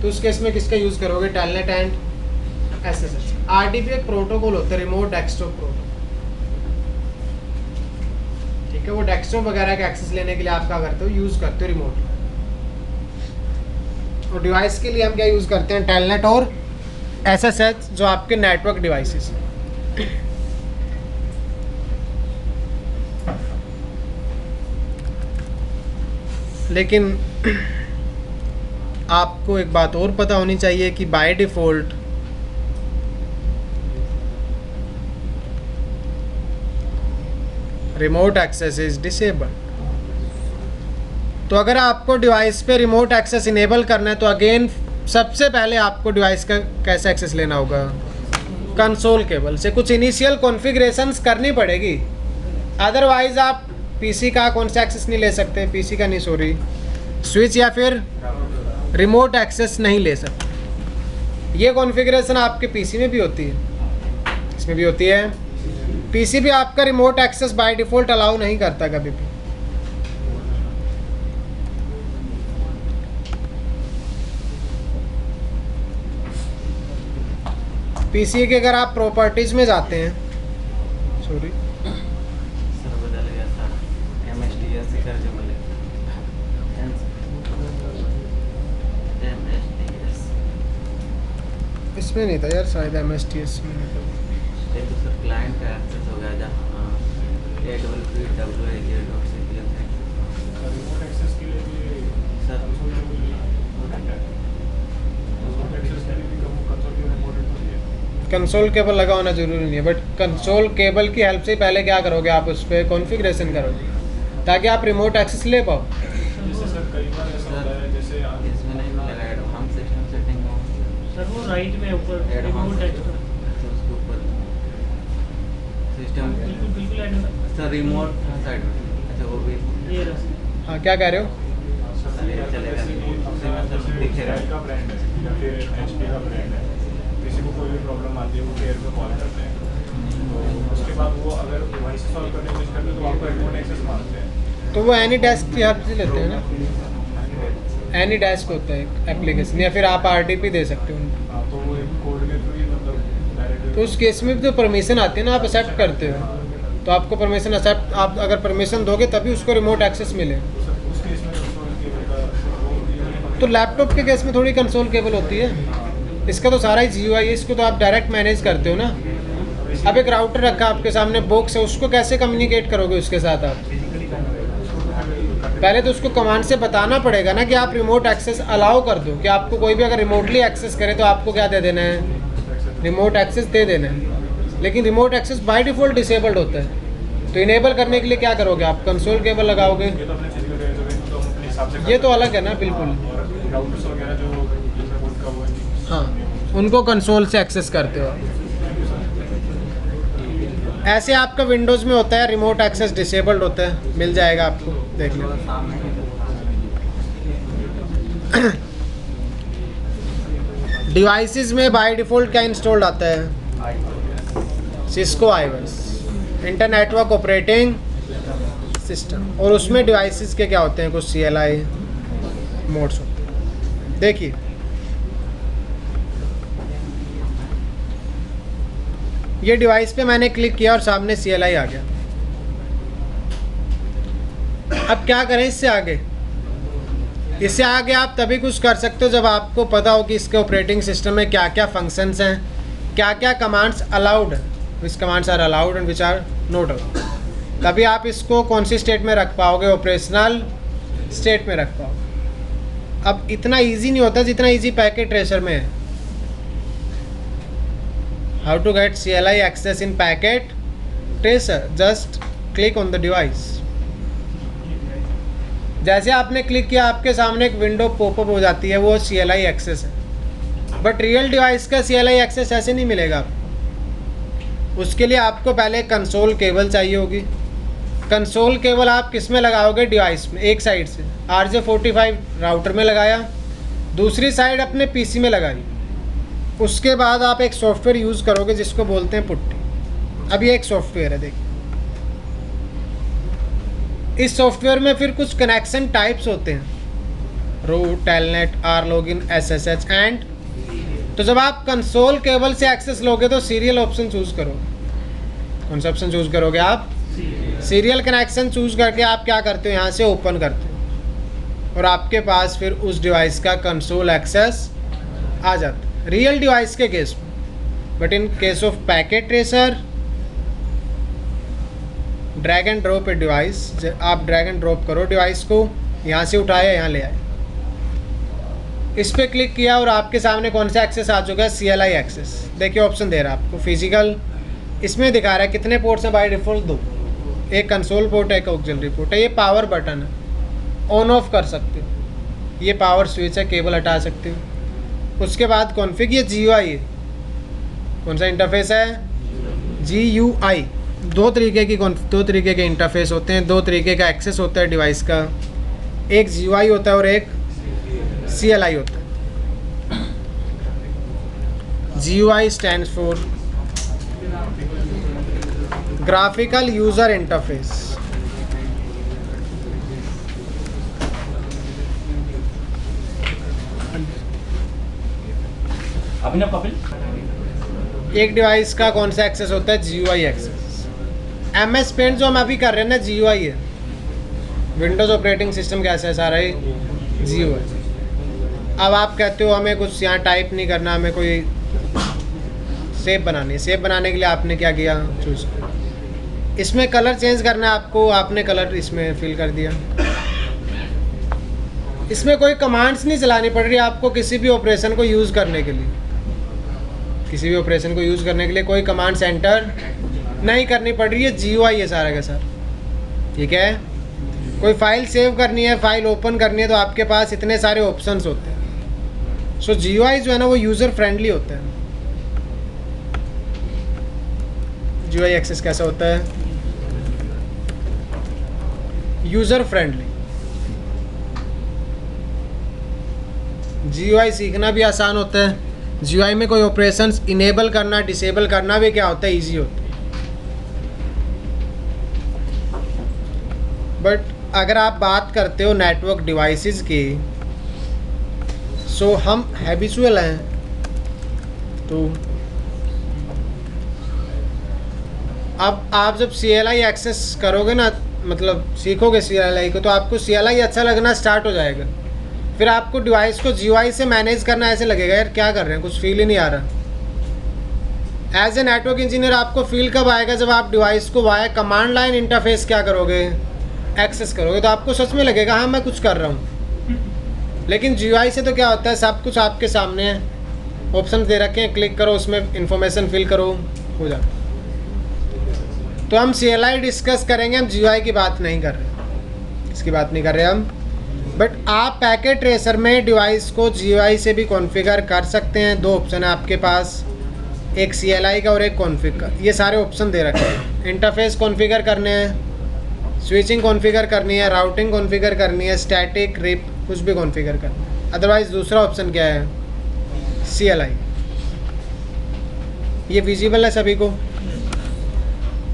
तो उस केस में किसका यूज़ करोगे, टेलनेट एंड एसएसएच। आरडीपी एक प्रोटोकॉल होता है, रिमोट डेस्कटॉप प्रोटोकॉल, ठीक है। वो डेस्कटॉप वगैरह का एक्सेस लेने के लिए आप क्या करते हो, यूज़ करते हो रिमोट। और डिवाइस के लिए हम क्या यूज़ करते हैं, टेलनेट और एसएसएच, जो आपके नेटवर्क डिवाइसेस हैं। लेकिन आपको एक बात और पता होनी चाहिए कि by default remote access is disabled. तो अगर आपको डिवाइस पे रिमोट एक्सेस इनेबल करना है तो अगेन सबसे पहले आपको डिवाइस का कैसे एक्सेस लेना होगा, कंसोल केबल से कुछ इनिशियल कॉन्फ़िगरेशंस करनी पड़ेगी। अदरवाइज आप पीसी का कौन सा एक्सेस नहीं ले सकते, पीसी का नहीं, सॉरी, स्विच या फिर रिमोट एक्सेस नहीं ले सकते। ये कॉन्फ़िगरेशन आपके पीसी में भी होती है, इसमें भी होती है। पीसी भी आपका remote access by default allow नहीं करता कभी भी। पीसी के अगर आप प्रॉपर्टीज़ में जाते हैं, सॉरी सर बदल गया था, MSTS से कर जो मिले MSTS इसमें नहीं था यार, शायद MSTS में नहीं था। एक तो सर क्लाइंट का एक्सेस हो गया जहाँ AWWAJ.cpl रिमोट एक्सेस के लिए भी सर रिमोट एक्सेस के लिए भी कंसोल की इम्पोर्टेंट होती है। कंसोल केबल लगा होना जरूरी नहीं है, बट कंसोल केबल की हेल्प से पहले क्या करोगे, आप उस पर कॉन्फ़िगरेशन करोगे ताकि आप रिमोट एक्सेस ले पाओ। जैसे सर कई बार ऐसा होता है, जैसे इसमें नहीं मिलेगा एडवांस सिस्टम सेटिंग सर वो राइट में ऊपर एडवांस रिमोट डेस्कटॉप, उसके ऊपर सिस्टम बिल्कुल बिल्कुल एडवांस, सर रिमोट साइड में, अच्छा वो भी ये रहा। हाँ, क्या कह रहे हो? चलेगा उसी में सर दिखेगा। डेल का ब्रांड है या फिर HP का ब्रांड है, किसी को कोई भी प्रॉब्लम आती है वो केयर पे कॉल करते हैं, तो उसके बाद वो अगर वॉइस सॉल्व करने की कोशिश करते हैं तो आपको रिमोट एक्सेस मांगते हैं। तो वो एनी डेस्क की हेल्प से लेते हैं ना, एनी डेस्क होता है एप्लीकेशन, या फिर आप आरडीपी दे सकते हो उनको। हाँ, तो वो एक कोड के थ्रू ही मतलब डायरेक्ट। तो उस केस में भी तो परमिशन आती है ना, आप एक्सेप्ट करते हो, तो आपको परमिशन एक्सेप्ट, आप अगर परमिशन दोगे तभी उसको रिमोट एक्सेस मिले। उस केस में कंसोल केबल का तो लैपटॉप के केस में थोड़ी कंसोल केबल होती है, इसका तो सारा ही जीयूआई है, इसको तो आप डायरेक्ट मैनेज करते हो ना। अब एक राउटर रखा आपके सामने, बॉक्स है, उसको कैसे कम्युनिकेट करोगे उसके साथ आप? पहले तो उसको कमांड से बताना पड़ेगा ना कि आप रिमोट एक्सेस अलाउ कर दो, कि आपको कोई भी अगर रिमोटली एक्सेस करे तो आपको क्या दे देना है, रिमोट एक्सेस दे देना है। लेकिन remote access by default disabled होता है, तो इनेबल करने के लिए क्या करोगे आप, कंसोल केबल लगाओगे। ये तो अपने फिजिकल रेजोनेंस तो हम अपने हिसाब से ये तो अलग है ना, बिल्कुल। और राउटर्स वगैरह जो बोर्ड का वो है, हाँ, उनको कंसोल से एक्सेस करते हो। ऐसे आपका विंडोज़ में होता है, रिमोट एक्सेस डिसेबल्ड होता है, मिल जाएगा आपको, देख लो। सामने डिवाइसेस में बाय डिफ़ॉल्ट क्या इंस्टॉल्ड आता है, Cisco IOS, internetwork operating system, और उसमें डिवाइसेस के क्या होते हैं, कुछ CLI मोड्स होते हैं। देखिए ये डिवाइस पे मैंने क्लिक किया और सामने CLI आ गया। अब क्या करें इससे आगे? इससे आगे आप तभी कुछ कर सकते हो जब आपको पता हो कि इसके ऑपरेटिंग सिस्टम में क्या क्या फंक्शंस हैं, क्या क्या कमांड्स अलाउड हैं, which commands are allowed and which are not allowed. तभी आप इसको कौन सी स्टेट में रख पाओगे, ऑपरेशनल स्टेट में रख पाओगे। अब इतना इजी नहीं होता जितना इजी पैकेट ट्रेसर में है। How to get CLI access in packet tracer, just click on the device. जैसे आपने क्लिक किया आपके सामने एक विंडो पॉपअप हो जाती है, वो CLI एक्सेस है। बट रियल डिवाइस का CLI एक्सेस ऐसे नहीं मिलेगा आपको। उसके लिए आपको पहले कंसोल केबल चाहिए होगी। कंसोल केबल आप किस में लगाओगे? डिवाइस में। एक साइड से RJ45 राउटर में लगाया, दूसरी साइड अपने PC में लगाई। उसके बाद आप एक सॉफ्टवेयर यूज़ करोगे जिसको बोलते हैं पुट्टी। अब ये एक सॉफ्टवेयर है, देखिए इस सॉफ्टवेयर में फिर कुछ कनेक्शन टाइप्स होते हैं, route, telnet, RLogin, SSH and. तो जब आप कंसोल केबल से एक्सेस लोगे तो सीरियल ऑप्शन चूज़ करोगे। कौन सा ऑप्शन चूज़ करोगे आप? सीरियल कनेक्शन चूज़ करके आप क्या करते हो, यहाँ से ओपन करते हो और आपके पास फिर उस डिवाइस का कंसोल एक्सेस आ जाता है, रियल डिवाइस के केस में। But in case of packet tracer, drag and drop a device, आप ड्रैग एंड ड्रॉप करो डिवाइस को, यहाँ से उठाया यहाँ ले आए, इस पर क्लिक किया और आपके सामने कौन सा एक्सेस आ चुका है? CLI access. देखिए ऑप्शन दे रहा है आपको फिजिकल, इसमें दिखा रहा है कितने पोर्ट्स हैं बाय डिफ़ॉल्ट? 2। एक कंसोल पोर्ट है, एक ऑक्सिलरी पोर्ट है। ये पावर बटन है, ऑन ऑफ कर सकते हो। ये पावर स्विच है, केबल हटा सकते हो। उसके बाद कॉन्फ़िग, ये GUI है। कौन सा इंटरफेस है? GUI। दो तरीके के इंटरफेस होते हैं, 2 तरीके का एक्सेस होता है डिवाइस का। एक GUI होता है और एक CLI होता है। GUI stands for graphical user interface. Abhinav Kapil. एक डिवाइस का कौन सा एक्सेस होता है? GUI access. MS पेंट जो हम अभी कर रहे हैं ना, GUI है। विंडोज़ ऑपरेटिंग सिस्टम कैसा है? सारा ही GUI। अब आप कहते हो हमें कुछ यहाँ टाइप नहीं करना, हमें कोई शेप बनानी है। शेप बनाने के लिए आपने क्या किया? चूज़। इसमें कलर चेंज करना है आपको, आपने कलर इसमें फिल कर दिया। इसमें कोई कमांड्स नहीं चलानी पड़ रही आपको किसी भी ऑपरेशन को यूज़ करने के लिए। किसी भी ऑपरेशन को यूज़ करने के लिए कोई कमांड एंटर नहीं करनी पड़ रही है। GUI है सारा का सारा, ठीक है। कोई फाइल सेव करनी है, फाइल ओपन करनी है, तो आपके पास इतने सारे ऑप्शंस होते हैं। सो GUI जो है ना वो यूज़र फ्रेंडली होता है। GUI एक्सेस कैसा होता है? User friendly. GUI सीखना भी आसान होता है। GUI में कोई ऑपरेशंस इनेबल करना, डिसेबल करना भी क्या होता है? ईजी होता है। बट अगर आप बात करते हो नेटवर्क डिवाइसेस की, सो हम हैबिचुअल हैं, तो अब आप जब CLI एक्सेस करोगे ना, मतलब सीखोगे CLI को, तो आपको CLI अच्छा लगना स्टार्ट हो जाएगा। फिर आपको डिवाइस को GUI से मैनेज करना ऐसे लगेगा यार क्या कर रहे हैं, कुछ फील ही नहीं आ रहा। एज ए नेटवर्क इंजीनियर आपको फील कब आएगा? जब आप डिवाइस को वाया कमांड लाइन इंटरफेस क्या करोगे? एक्सेस करोगे, तो आपको सच में लगेगा हाँ मैं कुछ कर रहा हूँ। लेकिन GUI से तो क्या होता है, सब कुछ आपके सामने है, ऑप्शन दे रखे हैं, क्लिक करो, उसमें इंफॉर्मेशन फिल करो, हो जाता। तो हम CLI डिस्कस करेंगे, हम GUI की बात नहीं कर रहे, इसकी बात नहीं कर रहे हम। बट आप पैकेट ट्रेसर में डिवाइस को GUI से भी कॉन्फ़िगर कर सकते हैं। 2 ऑप्शन है आपके पास, एक CLI का और एक कॉन्फ़िग का। ये सारे ऑप्शन दे रखे हैं। इंटरफेस कॉन्फ़िगर करने हैं, स्विचिंग कॉन्फ़िगर करनी है, राउटिंग कॉन्फ़िगर करनी है, स्टैटिक, रिप, कुछ भी कॉन्फ़िगर करना है। अदरवाइज़ दूसरा ऑप्शन क्या है? CLI। ये विजिबल है सभी को।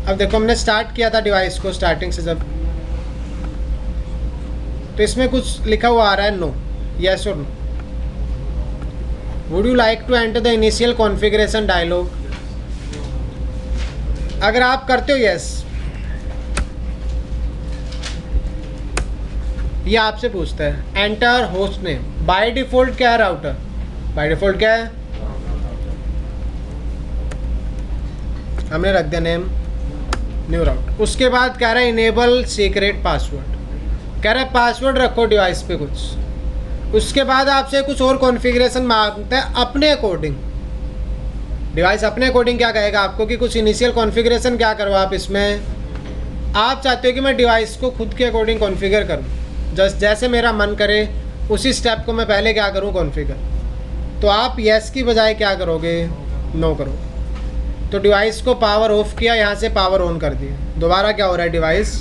अब देखो हमने स्टार्ट किया था डिवाइस को स्टार्टिंग से जब, तो इसमें कुछ लिखा हुआ आ रहा है नो, यस और no. Would you like to enter the initial configuration dialog? अगर आप करते हो यस, ये आपसे पूछता है enter host name. By default क्या है राउटर? बाय डिफ़ॉल्ट क्या है? हमने रख दिया नेम न्यू राउटर। उसके बाद कह रहा है इनेबल सीक्रेट पासवर्ड, कह रहा है पासवर्ड रखो डिवाइस पे कुछ। उसके बाद आपसे कुछ और कॉन्फ़िगरेशन मांगता है अपने अकॉर्डिंग। डिवाइस अपने अकॉर्डिंग क्या कहेगा आपको कि कुछ इनिशियल कॉन्फ़िगरेशन क्या करो आप इसमें। आप चाहते हो कि मैं डिवाइस को खुद के अकॉर्डिंग कॉन्फ़िगर करूँ, जैसे मेरा मन करे उसी स्टेप को मैं पहले क्या करूँ, कॉन्फ़िगर। तो आप यस की बजाय क्या करोगे, नो करो। तो डिवाइस को पावर ऑफ किया, यहाँ से पावर ऑन कर दिया, दोबारा क्या हो रहा है, डिवाइस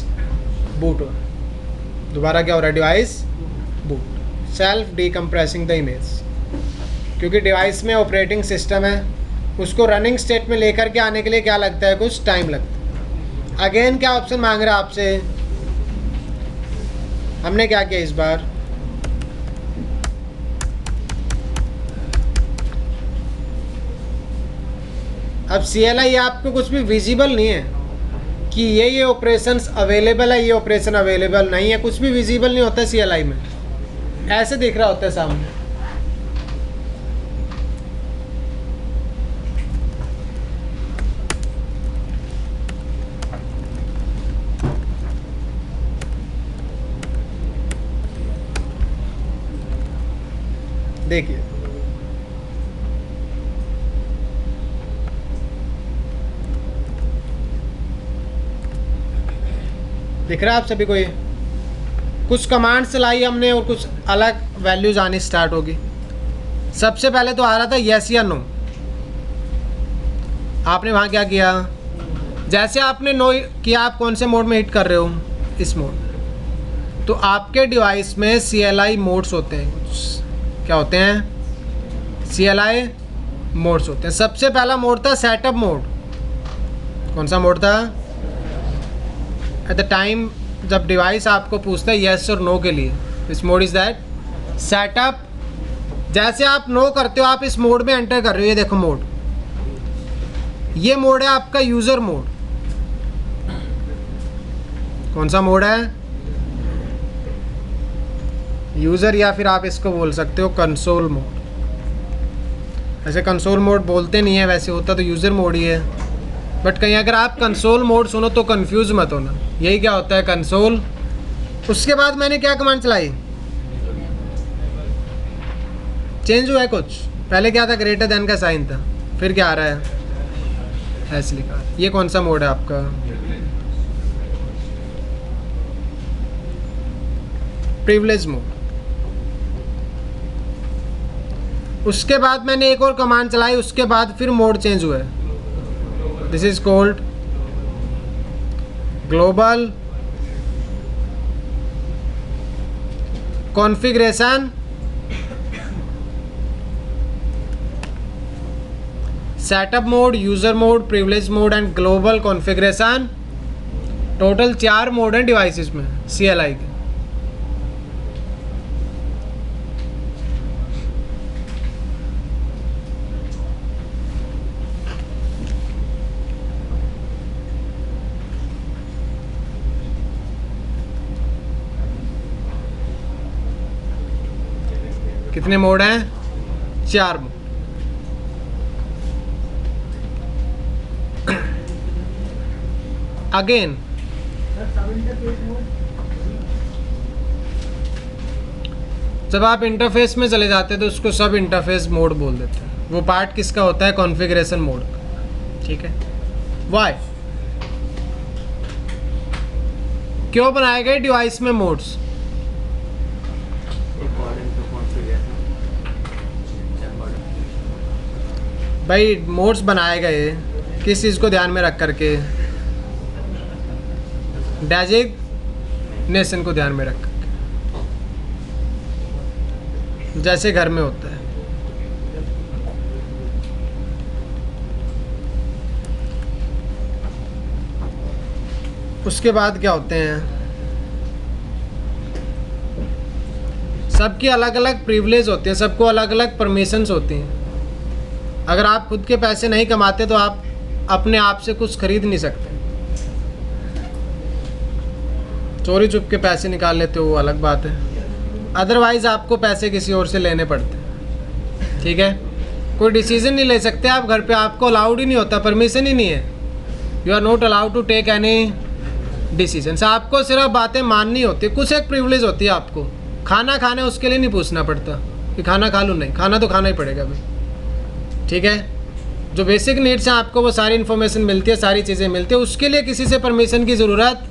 बूट हो रहा है। दोबारा क्या हो रहा है, device boot. Self decompressing the image, क्योंकि डिवाइस में ऑपरेटिंग सिस्टम है, उसको रनिंग स्टेट में लेकर के आने के लिए क्या लगता है, कुछ टाइम लगता है। अगेन क्या ऑप्शन मांग रहा है आपसे, हमने क्या किया इस बार, अब CLI आपको कुछ भी विजिबल नहीं है कि ये ऑपरेशंस अवेलेबल है, ये ऑपरेशन अवेलेबल नहीं है, कुछ भी विजिबल नहीं होता है CLI में, ऐसे दिख रहा होता है सामने। देखिए दिख रहा है आप सभी को, ये कुछ कमांड चलाई हमने और कुछ अलग वैल्यूज आनी स्टार्ट होगी। सबसे पहले तो आ रहा था यस या नो, आपने वहाँ क्या किया, जैसे आपने नो किया, आप कौन से मोड में हिट कर रहे हो, इस मोड। तो आपके डिवाइस में CLI मोड्स होते हैं, कुछ क्या होते हैं, CLI मोड्स होते हैं। सबसे पहला मोड था सेटअप मोड। कौन सा मोड था, एट द टाइम जब डिवाइस आपको पूछता है यस और नो के लिए, this mode is that setup. जैसे आप नो करते हो, आप इस मोड में एंटर कर रहे हो, ये देखो मोड, ये मोड है आपका यूज़र मोड। कौन सा मोड है, यूज़र, या फिर आप इसको बोल सकते हो कंसोल मोड। ऐसे कंसोल मोड बोलते नहीं है, वैसे होता तो यूज़र मोड ही है, बट कहीं अगर आप कंसोल मोड सुनो तो कंफ्यूज मत होना, यही क्या होता है, कंसोल। उसके बाद मैंने क्या कमांड चलाई, चेंज हुआ है कुछ, पहले क्या था, ग्रेटर देन का साइन था, फिर क्या आ रहा है, ऐसे लिखा। ये कौन सा मोड है आपका, प्रिविलेज मोड। उसके बाद मैंने एक और कमांड चलाई, उसके बाद फिर मोड चेंज हुआ है, this is called global configuration setup mode, user mode, privilege mode and global configuration. Total 4 mode हैं डिवाइसेस में CLI के। कितने मोड हैं, 4 मोड। अगेन जब आप इंटरफेस में चले जाते हैं तो उसको सब इंटरफेस मोड बोल देते हैं। वो पार्ट किसका होता है, कॉन्फ़िगरेशन मोड का, ठीक है। वाई, क्यों बनाए गए डिवाइस में मोड्स, भाई मोड्स बनाए गए किस चीज़ को ध्यान में रख करके, डेजिग्नेशन को ध्यान में रख करके, जैसे घर में होता है। उसके बाद क्या होते हैं, सबकी अलग अलग प्रिविलेज होते हैं, सबको अलग अलग परमिशंस होती हैं। अगर आप खुद के पैसे नहीं कमाते तो आप अपने आप से कुछ खरीद नहीं सकते। चोरी छुप के पैसे निकाल लेते हो वो अलग बात है, अदरवाइज़ आपको पैसे किसी और से लेने पड़ते हैं, ठीक है। कोई डिसीजन नहीं ले सकते आप घर पे, आपको अलाउड ही नहीं होता, परमिशन ही नहीं है, you are not allowed to take any decision. आपको सिर्फ बातें माननी होती है, कुछ एक प्रिविलेज होती है आपको, खाना खाना उसके लिए नहीं पूछना पड़ता कि खाना खा लूँ, नहीं, खाना तो खाना ही पड़ेगा भाई, ठीक है। जो बेसिक नीड्स हैं आपको वो सारी इन्फॉर्मेशन मिलती है, सारी चीज़ें मिलती है, उसके लिए किसी से परमिशन की ज़रूरत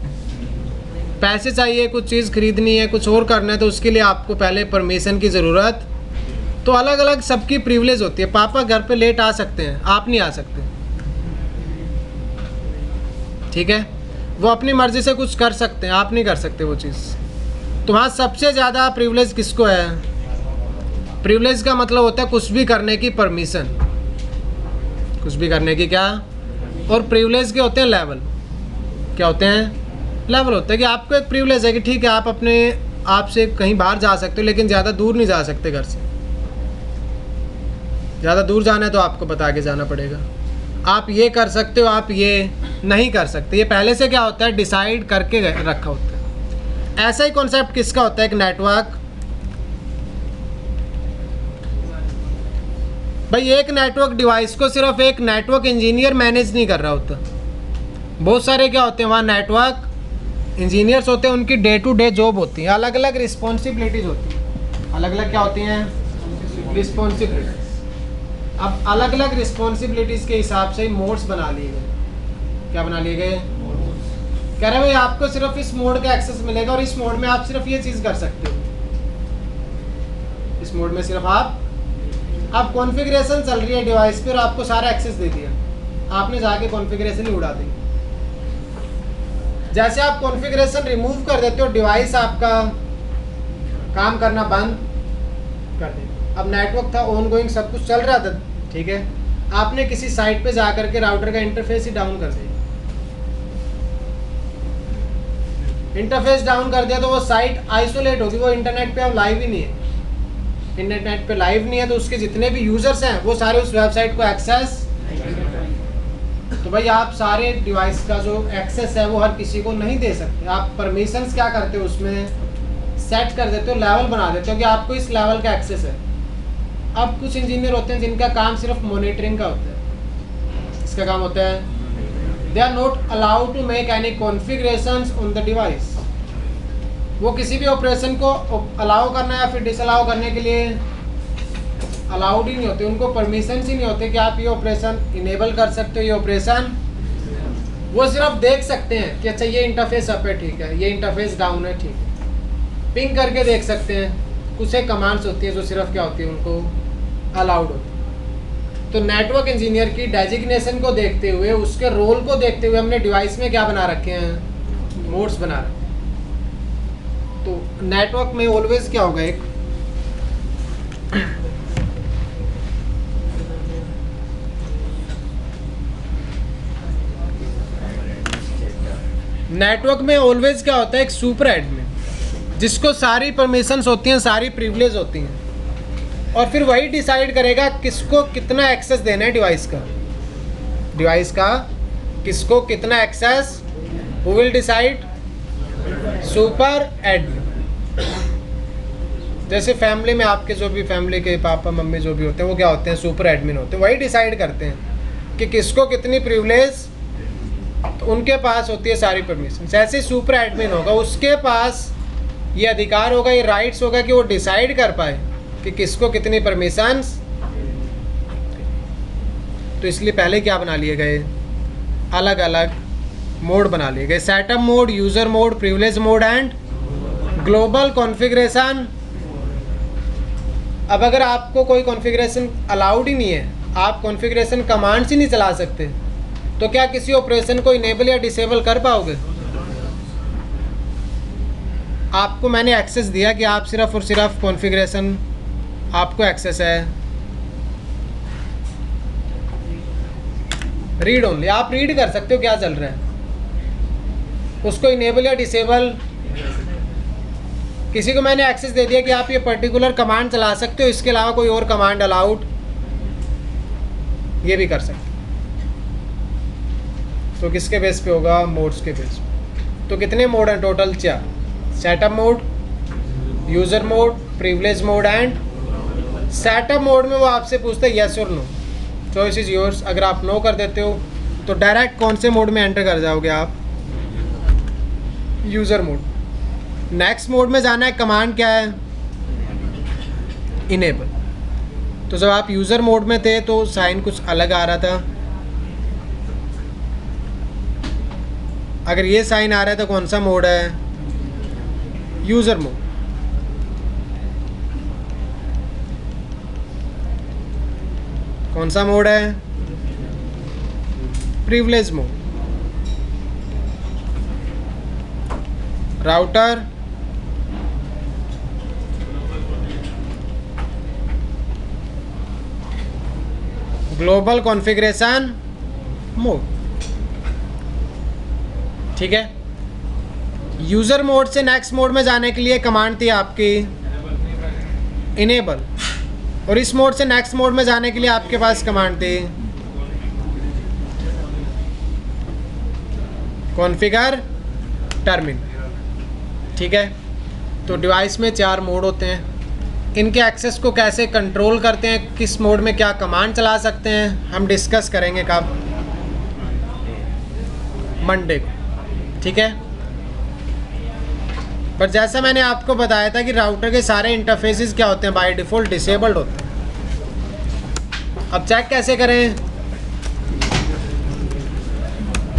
पैसे चाहिए, कुछ चीज़ खरीदनी है, कुछ और करना है, तो उसके लिए आपको पहले परमिशन की ज़रूरत। तो अलग अलग सबकी प्रिविलेज होती है। पापा घर पे लेट आ सकते हैं, आप नहीं आ सकते, ठीक है। वो अपनी मर्ज़ी से कुछ कर सकते हैं, आप नहीं कर सकते वो चीज़। तो वहाँ सबसे ज़्यादा प्रिविलेज किसको है? प्रिविलेज का मतलब होता है कुछ भी करने की परमिशन, कुछ भी करने की क्या। और प्रिविलेज के होते हैं लेवल। क्या होते हैं? लेवल होता है कि आपको एक प्रिविलेज है कि ठीक है आप अपने आप से कहीं बाहर जा सकते हो, लेकिन ज़्यादा दूर नहीं जा सकते घर से। ज़्यादा दूर जाना है तो आपको बता के जाना पड़ेगा। आप ये कर सकते हो, आप ये नहीं कर सकते। ये पहले से क्या होता है? डिसाइड करके रखा होता है। ऐसा ही कॉन्सेप्ट किसका होता है? एक नेटवर्क। भाई एक नेटवर्क डिवाइस को सिर्फ एक नेटवर्क इंजीनियर मैनेज नहीं कर रहा होता। बहुत सारे क्या होते हैं वहाँ नेटवर्क इंजीनियर्स होते हैं, उनकी डे टू डे जॉब होती है, अलग अलग रिस्पॉन्सिबिलिटीज़ होती हैं। अलग अलग क्या होती हैं? रिस्पॉन्सिबिलिटीज। अब अलग अलग रिस्पॉन्सिबिलिटीज़ के हिसाब से ही मोड्स बना लिए गए। क्या बना लिए गए? कह रहे भाई आपको सिर्फ इस मोड का एक्सेस मिलेगा और इस मोड में आप सिर्फ ये चीज़ कर सकते हो। इस मोड में सिर्फ आप कॉन्फ़िगरेशन चल रही है डिवाइस पे और आपको सारा एक्सेस दे दिया, आपने जाके कॉन्फ़िगरेशन ही उड़ा दी। जैसे आप कॉन्फ़िगरेशन रिमूव कर देते हो, डिवाइस आपका काम करना बंद कर देगा। अब नेटवर्क था, ऑन गोइंग सब कुछ चल रहा था, ठीक है। आपने किसी साइट पे जा करके राउटर का इंटरफेस ही डाउन कर दिया। इंटरफेस डाउन कर दिया तो वो साइट आइसोलेट होगी, वो इंटरनेट पे अब लाइव ही नहीं है। इंटरनेट पे लाइव नहीं है तो उसके जितने भी यूजर्स हैं वो सारे उस वेबसाइट को एक्सेस। तो भाई आप सारे डिवाइस का जो एक्सेस है वो हर किसी को नहीं दे सकते। आप परमिशंस क्या करते हो? उसमें सेट कर देते हो, लेवल बना देते हो कि आपको इस लेवल का एक्सेस है। अब कुछ इंजीनियर होते हैं जिनका काम सिर्फ मॉनिटरिंग का होता है। इसका काम होता है they are not allowed to make any configurations on the device. वो किसी भी ऑपरेशन को अलाउ करना या फिर डिसअलाउ करने के लिए अलाउड ही नहीं होते, उनको परमिशन ही नहीं होते कि आप ये ऑपरेशन इनेबल कर सकते हो, ये ऑपरेशन। वो सिर्फ देख सकते हैं कि अच्छा ये इंटरफेस अप है, ठीक है, ये इंटरफेस डाउन है, ठीक है, पिंग करके देख सकते हैं। कुछ एक कमांड्स होती है जो सिर्फ क्या होती है, उनको अलाउड होती है। तो नेटवर्क इंजीनियर की डेजिग्नेशन को देखते हुए, उसके रोल को देखते हुए हमने डिवाइस में क्या बना रखे हैं? मोड्स बना रखे हैं। तो नेटवर्क में ऑलवेज क्या होगा? एक नेटवर्क में ऑलवेज क्या होता है? एक सुपर एडमिन, जिसको सारी परमिशंस होती हैं, सारी प्रिविलेज होती हैं, और फिर वही डिसाइड करेगा किसको कितना एक्सेस देना है डिवाइस का किसको कितना access. Who will decide? Super admin. जैसे फैमिली में आपके जो भी फैमिली के पापा मम्मी जो भी होते हैं वो क्या होते हैं? सुपर एडमिन होते हैं। वही डिसाइड करते हैं कि किसको कितनी प्रिविलेज, तो उनके पास होती है सारी परमिशन। ऐसे सुपर एडमिन होगा, उसके पास ये अधिकार होगा, ये राइट्स होगा कि वो डिसाइड कर पाए कि किसको कितनी परमिशंस। तो इसलिए पहले क्या बना लिए गए? अलग अलग मोड बना लिए गए। Setup mode, user mode, privilege mode and global configuration. अब अगर आपको कोई कॉन्फ़िगरेशन अलाउड ही नहीं है, आप कॉन्फ़िगरेशन कमांड्स ही नहीं चला सकते, तो क्या किसी ऑपरेशन को इनेबल या डिसेबल कर पाओगे? आपको मैंने एक्सेस दिया कि आप सिर्फ और सिर्फ कॉन्फ़िगरेशन आपको एक्सेस है, रीड ओनली, आप रीड कर सकते हो क्या चल रहा है। उसको इनेबल या डिसेबल, किसी को मैंने एक्सेस दे दिया कि आप ये पर्टिकुलर कमांड चला सकते हो, इसके अलावा कोई और कमांड अलाउड, ये भी कर सकते हो। तो किसके बेस पे होगा? मोड्स के बेस पे। तो कितने मोड हैं total? 4। Setup mode, user mode, privilege mode and. Setup mode में वो आपसे पूछते हैं यस और नो, चॉइस इज़ योर्स। अगर आप नो कर देते हो तो डायरेक्ट कौन से मोड में एंटर कर जाओगे आप? User mode. नेक्स्ट मोड में जाना है, कमांड क्या है? इनेबल। तो जब आप यूज़र मोड में थे तो साइन कुछ अलग आ रहा था, अगर ये साइन आ रहा है तो कौन सा मोड है? यूज़र मोड, कौन सा मोड है? Privilege mode. Router, global configuration mode. ठीक है। यूज़र मोड से नेक्स्ट मोड में जाने के लिए कमांड थी आपकी इनेबल, और इस मोड से नेक्स्ट मोड में जाने के लिए आपके पास कमांड थी कॉन्फ़िगर टर्मिनल। ठीक है। तो डिवाइस में 4 मोड होते हैं, इनके एक्सेस को कैसे कंट्रोल करते हैं, किस मोड में क्या कमांड चला सकते हैं, हम डिस्कस करेंगे कब? मंडे को। ठीक है। पर जैसा मैंने आपको बताया था कि राउटर के सारे इंटरफेसेस क्या होते हैं, बाय डिफ़ॉल्ट डिसेबल्ड होते हैं। अब चेक कैसे करें?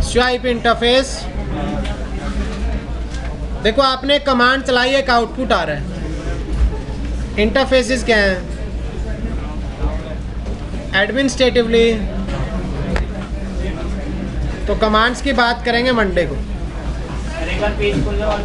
स्वाइप इंटरफेस, देखो आपने कमांड चलाई, एक आउटपुट आ रहा है। इंटरफेसेस क्या हैं? एडमिनिस्ट्रेटिवली, तो कमांड्स की बात करेंगे मंडे को। एक बार पेज खोल लो और